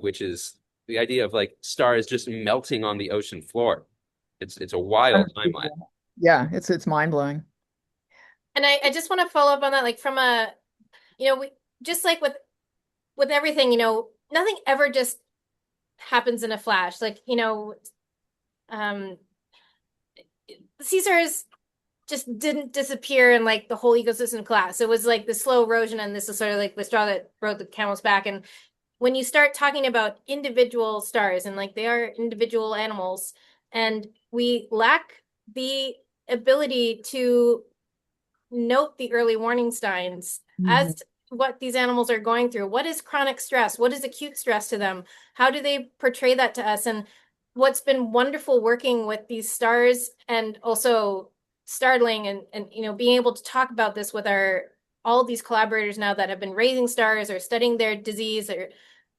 which is the idea of like stars just melting on the ocean floor. It's a wild timeline. Yeah, it's mind-blowing. And I just want to follow up on that, like from a, we just like with everything, nothing ever just happens in a flash. Like, um the Caesars just didn't disappear and like the whole ecosystem collapsed. It was like the slow erosion, and this is sort of like the straw that broke the camel's back. And when you start talking about individual stars and like they are individual animals, and we lack the ability to note the early warning signs Mhm. as to what these animals are going through. What is chronic stress? What is acute stress to them? How do they portray that to us? And what's been wonderful working with these stars and also startling and being able to talk about this with our all of these collaborators now that have been raising stars or studying their disease or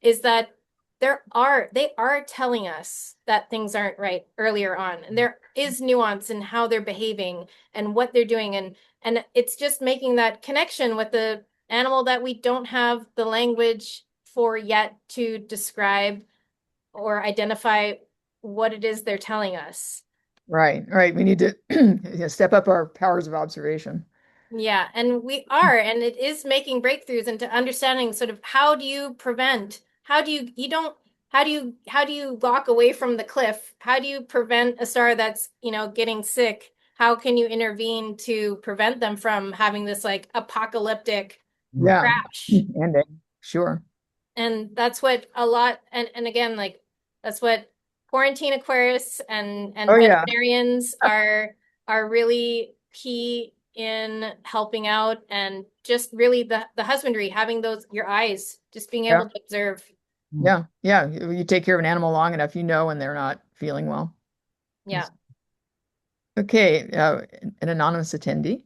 is that they are telling us that things aren't right earlier on, and there is nuance in how they're behaving and what they're doing, and it's just making that connection with the animal that we don't have the language for yet to describe or identify what it is they're telling us. Right, right. We need to step up our powers of observation. Yeah, and we are, and it is making breakthroughs into understanding sort of how do you prevent, how do you, you don't, how do you walk away from the cliff? How do you prevent a star that's, getting sick? How can you intervene to prevent them from having this like apocalyptic Yeah, crash? ending. Sure. And that's what a lot, and again, like that's what quarantine aquarists Oh and yeah. veterinarians are really key in helping out, and just really the husbandry, having those your eyes, just being Yeah. able to observe. Yeah. Yeah. You take care of an animal long enough, you know when they're not feeling well. Yeah. Okay. An anonymous attendee.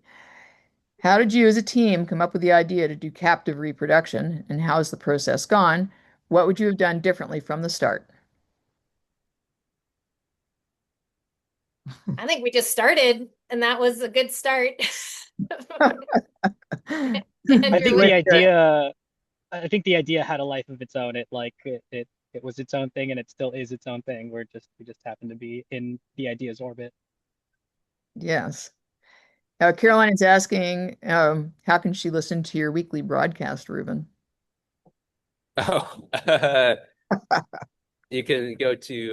How did you as a team come up with the idea to do captive reproduction, and how has the process gone? What would you have done differently from the start? I think we just started, and that was a good start. I Andrew, think what? the idea, I think the idea had a life of its own. It was its own thing, and it still is its own thing. We just happen to be in the idea's orbit. Yes. Caroline is asking, how can she listen to your weekly broadcast, Reuven? Oh, you can go to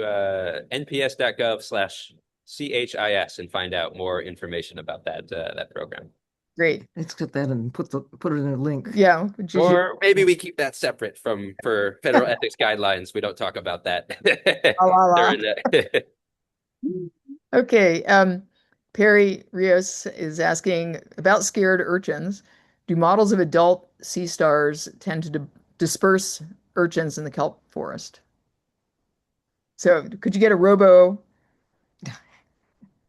nps.gov/CHIS and find out more information about that program. Great. Let's get that and put it in a link. Yeah. Or maybe we keep that separate for federal ethics guidelines. We don't talk about that. Okay. Perry Rios is asking about scared urchins. Do models of adult sea stars tend to disperse urchins in the kelp forest? So could you get a robo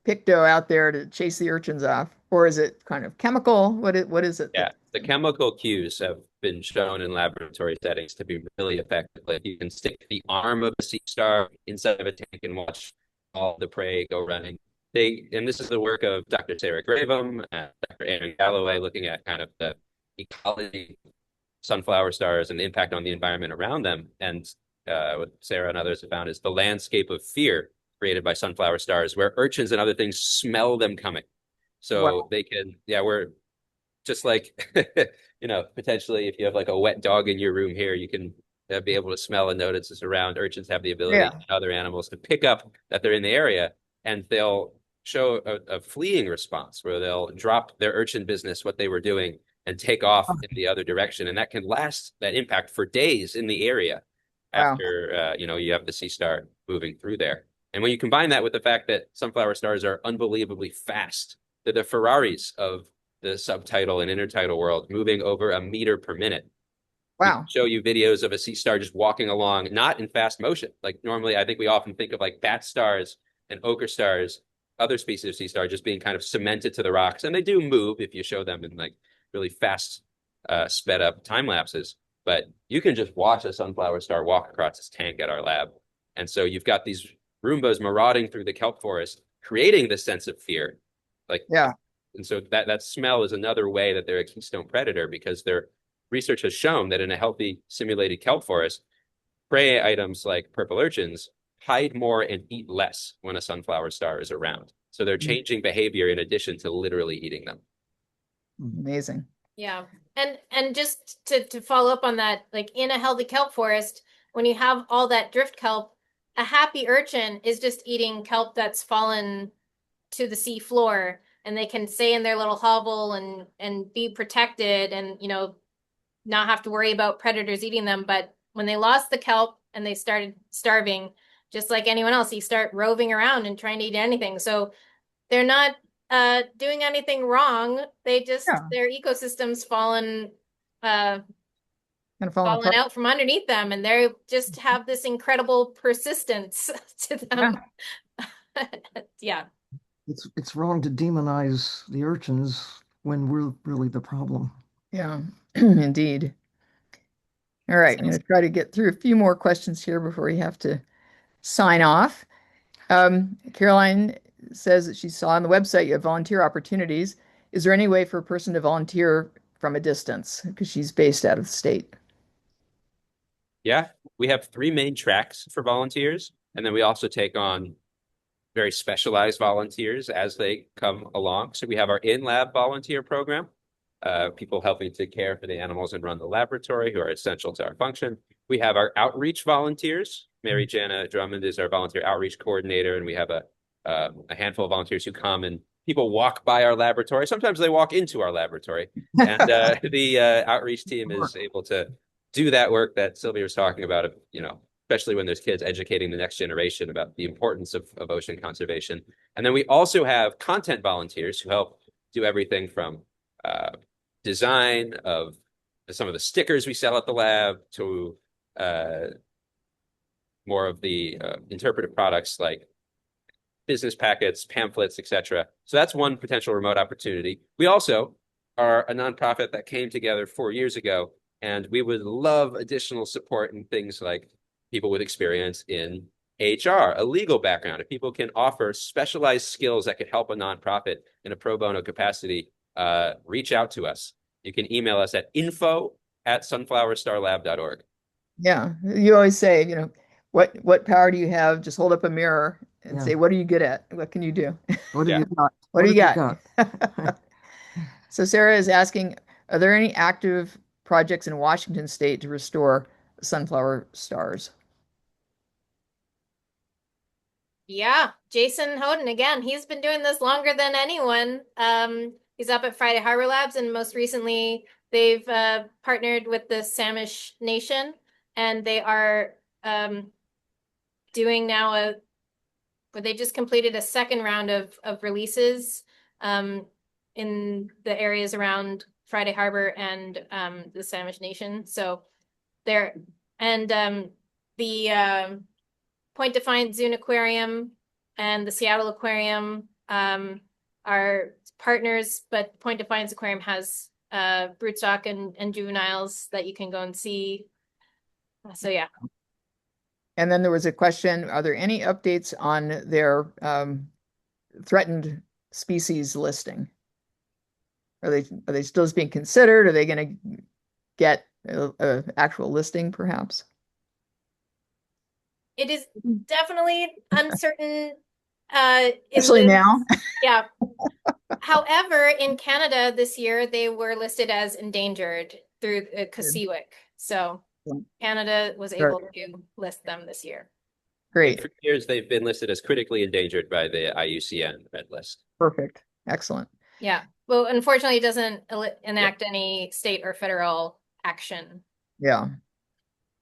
picto out there to chase the urchins off? Or is it kind of chemical? What is it? Yeah, the chemical cues have been shown in laboratory settings to be really effective. Like you can stick the arm of a sea star inside of a tank and watch all the prey go running. And this is the work of Dr. Sarah Gravem and Dr. Aaron Galloway, looking at kind of the ecology of sunflower stars and the impact on the environment around them. And what Sarah and others have found is the landscape of fear created by sunflower stars, where urchins and other things smell them coming. So Wow. they can, yeah, we're just like, potentially if you have like a wet dog in your room here, you can be able to smell and notice this around. Urchins have the ability, Yeah. and other animals, to pick up that they're in the area, and they'll show a fleeing response where they'll drop their urchin business, what they were doing, and take off in the other direction. And that can last, that impact, for days in the area Wow. after, you have the sea star moving through there. And when you combine that with the fact that sunflower stars are unbelievably fast, they're the Ferraris of the subtidal and intertidal world, moving over a meter per minute. We Wow. show you videos of a sea star just walking along, not in fast motion. Like normally, I think we often think of like bat stars and ochre stars, other species of sea star, just being kind of cemented to the rocks. And they do move if you show them in like really fast, sped up time lapses. But you can just watch a sunflower star walk across this tank at our lab. And so you've got these Roombas marauding through the kelp forest, creating this sense of fear. Like, Yeah. and so that smell is another way that they're a keystone predator, because their research has shown that in a healthy simulated kelp forest, prey items like purple urchins hide more and eat less when a sunflower star is around. So they're changing behavior in addition to literally eating them. Amazing. Yeah. And just to follow up on that, like in a healthy kelp forest, when you have all that drift kelp, a happy urchin is just eating kelp that's fallen to the sea floor, and they can stay in their little hovel and be protected, and not have to worry about predators eating them. But when they lost the kelp and they started starving, just like anyone else, you start roving around and trying to eat anything. So they're not doing anything wrong. They just, Yeah. their ecosystem's fallen Kind of falling apart. out from underneath them, and they just have this incredible persistence to them. Yeah. It's wrong to demonize the urchins when we're really the problem. Yeah, indeed. All right, I'm going to try to get through a few more questions here before we have to sign off. Caroline says that she saw on the website you have volunteer opportunities. Is there any way for a person to volunteer from a distance, because she's based out of the state? Yeah, we have 3 main tracks for volunteers, and then we also take on very specialized volunteers as they come along. So we have our in-lab volunteer program, people helping to care for the animals and run the laboratory who are essential to our function. We have our outreach volunteers. Mary Jana Drummond is our volunteer outreach coordinator, and we have a handful of volunteers who come, and people walk by our laboratory. Sometimes they walk into our laboratory, and the outreach team is able to do that work that Sylvia was talking about, especially when there's kids, educating the next generation about the importance of ocean conservation. And then we also have content volunteers who help do everything from design of some of the stickers we sell at the lab to more of the interpretive products like business packets, pamphlets, etc. So that's one potential remote opportunity. We also are a nonprofit that came together 4 years ago, and we would love additional support in things like people with experience in HR, a legal background. If people can offer specialized skills that could help a nonprofit in a pro bono capacity, reach out to us. You can email us at info@sunflowerstarlab.org. Yeah, you always say, what power do you have? Just hold up a mirror and Yeah. say, what are you good at? What can you do? What do Yeah. you got? What do you have got? got? So Sarah is asking, are there any active projects in Washington State to restore sunflower stars? Yeah, Jason Hoden again. He's been doing this longer than anyone. He's up at Friday Harbor Labs, and most recently they've partnered with the Samish Nation, and they are doing now where they just completed a second round of releases in the areas around Friday Harbor and the Samish Nation. So they're and the Point Defiance Zoon Aquarium and the Seattle Aquarium are partners, but Point Defiance Aquarium has broodstock and juveniles that you can go and see. So yeah. And then there was a question, are there any updates on their threatened species listing? Are they still just being considered? Are they going to get a actual listing, perhaps? It is definitely uncertain. Especially now. Yeah. However, in Canada this year, they were listed as endangered through CSIWIC. So Canada was able to list them this year. Great. For years, they've been listed as critically endangered by the IUCN Red List. Perfect. Excellent. Yeah. Well, unfortunately, it doesn't enact any state or federal action. Yeah.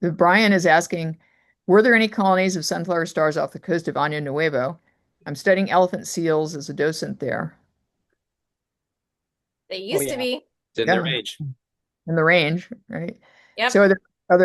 Brian is asking, were there any colonies of sunflower stars off the coast of Año Nuevo? I'm studying elephant seals as a docent there. They used to be. It's in the range. In the range, right? Yep. So are there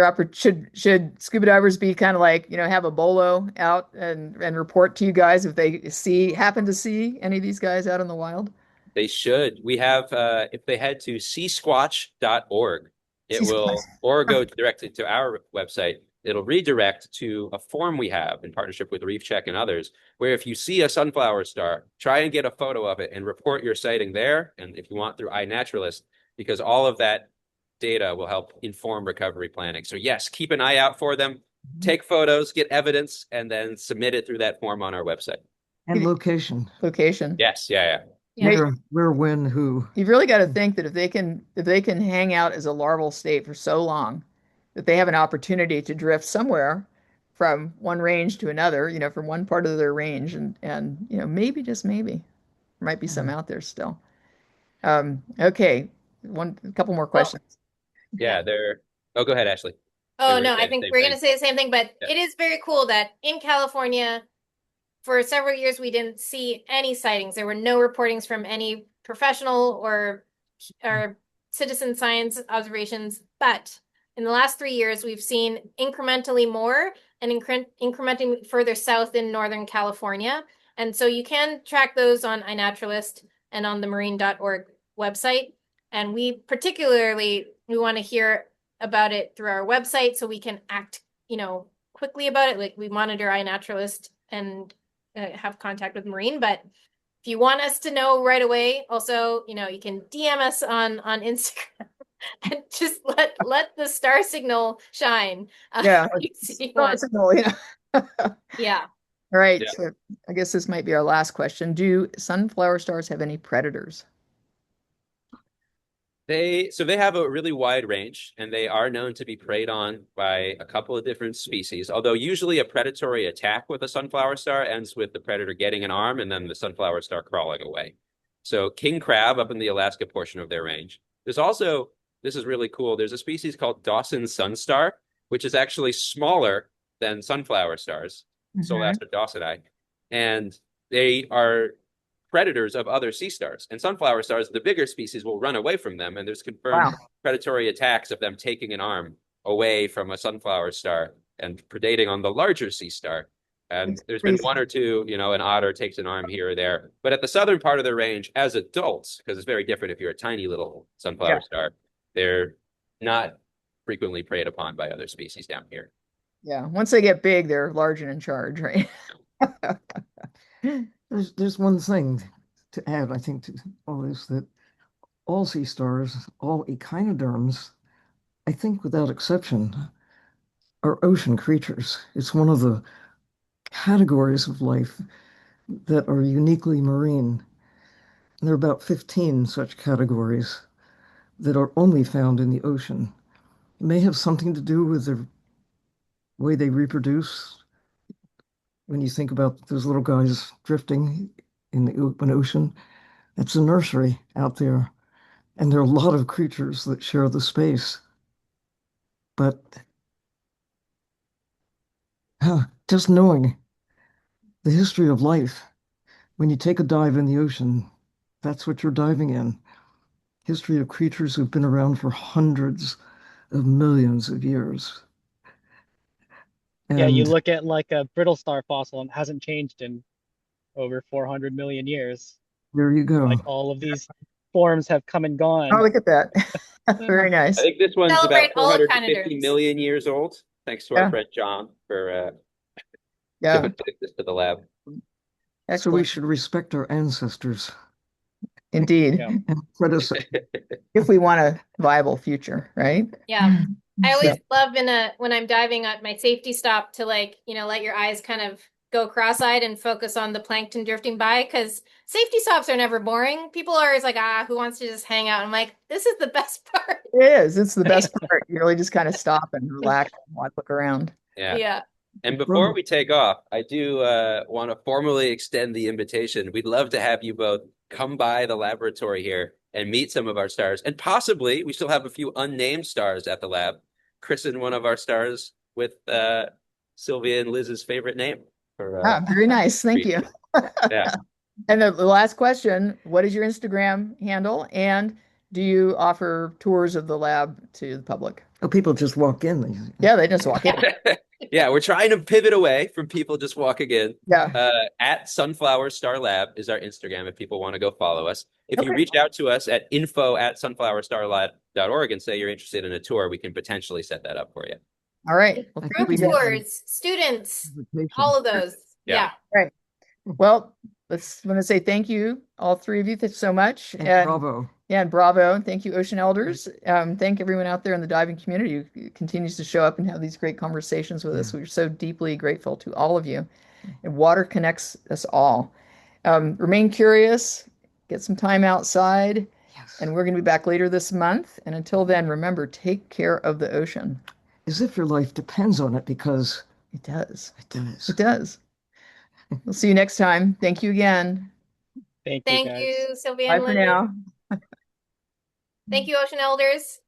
other should scuba divers be kind of like, have a bolo out and report to you guys if they happen to see any of these guys out in the wild? They should. We have, if they head to seasquatch.org, it will, or go directly to our website, it'll redirect to a form we have in partnership with Reef Check and others, where if you see a sunflower star, try and get a photo of it and report your sighting there. And if you want, through iNaturalist, because all of that data will help inform recovery planning. So yes, keep an eye out for them, take photos, get evidence, and then submit it through that form on our website. And location. Location. Yes, yeah. Where, when, who. You've really got to think that if they can hang out as a larval state for so long, that they have an opportunity to drift somewhere from one range to another, from one part of their range, and maybe, just maybe, there might be some out there still. Okay, a couple more questions. Yeah, oh, go ahead, Ashley. Oh, no, I think we're going to say the same thing, but it is very cool that in California, for several years, we didn't see any sightings. There were no reportings from any professional or citizen science observations. But in the last 3 years, we've seen incrementally more and incrementing further south in Northern California. And so you can track those on iNaturalist and on the marine.org website. And we want to hear about it through our website so we can act, quickly about it. Like we monitor iNaturalist and have contact with Marine, but if you want us to know right away, also, you can DM us on Instagram and just let the star signal shine. Yeah, star signal, yeah. All right, yeah. So I guess this might be our last question. Do sunflower stars have any predators? They have a really wide range, and they are known to be preyed on by a couple of different species, although usually a predatory attack with a sunflower star ends with the predator getting an arm and then the sunflower star crawling away. So king crab up in the Alaska portion of their range. There's also, this is really cool, there's a species called Dawson sunstar, which is actually smaller than sunflower stars, Solastra dawsoni, and they are predators of other sea stars. And sunflower stars, the bigger species, will run away from them, and there's confirmed predatory attacks of them taking an arm away from a sunflower star and predating on the larger sea star. And It's there's been crazy. one or two, an otter takes an arm here or there. But at the southern part of the range, as adults, because it's very different if you're a tiny little Yeah. sunflower star, they're not frequently preyed upon by other species down here. Yeah. Once they get big, they're large and in charge, right? There's one thing to add, I think, to all this, that all sea stars, all echinoderms, I think without exception, are ocean creatures. It's one of the categories of life that are uniquely marine. And there are about 15 such categories that are only found in the ocean. It may have something to do with the way they reproduce. When you think about those little guys drifting in the open ocean, it's a nursery out there. And there are a lot of creatures that share the space. But just knowing the history of life, when you take a dive in the ocean, that's what you're diving in. History of creatures who've been around for hundreds of millions of years. Yeah, you And look at like a brittle star fossil and it hasn't changed in over 400 million years. there you Like go. all of these forms have come and Oh, gone. look at that. Very I nice. think this one's about Celebrate all 450 echinoderms. million years old. Thanks to our Yeah. friend John for Yeah. giving this to the lab. So we Excellent. should respect our ancestors Indeed. Yeah. and predecessors. If we want a viable future, right? Yeah. I always So, love when I'm diving at my safety stop to let your eyes kind of go cross-eyed and focus on the plankton drifting by because safety stops are never boring. People are always like, who wants to just hang out? I'm like, this is the best part. it is. It's the best part. You really just kind of stop and relax and look around. Yeah. Yeah. And before we take off, I do want to formally extend the invitation. We'd love to have you both come by the laboratory here and meet some of our stars. And possibly, we still have a few unnamed stars at the lab. Christen one of our stars with Sylvia and Liz's favorite name. Very nice. Thank you. Yeah. And the last question, what is your Instagram handle? And do you offer tours of the lab to the public? Oh, people just walk in. Yeah, they just walk in. Yeah, we're trying to pivot away from people just walking in. Yeah. At Sunflower Star Lab is our Instagram if people want to go follow us. If you Okay. reach out to us at info@sunflowerstarlab.org and say you're interested in a tour, we can potentially set that up for you. All right. Well, I Group think we have tours, students, all of those. Yeah. right. Well, let's want to say thank you, all three of you, so much. And And bravo. yeah, and bravo. And thank you, Ocean Elders. Thank everyone out there in the diving community who continues to show up and have these great conversations with us. We're so deeply grateful to all of you. And water connects us all. Remain curious, get some time outside, Yes. and we're going to be back later this month. And until then, remember, take care of the ocean. As if your life depends on it, because It does. it does. It does. We'll see you next time. Thank you again. Thank you, Thank guys. you, Sylvia Bye and for Lily. now. Thank you, Ocean Elders.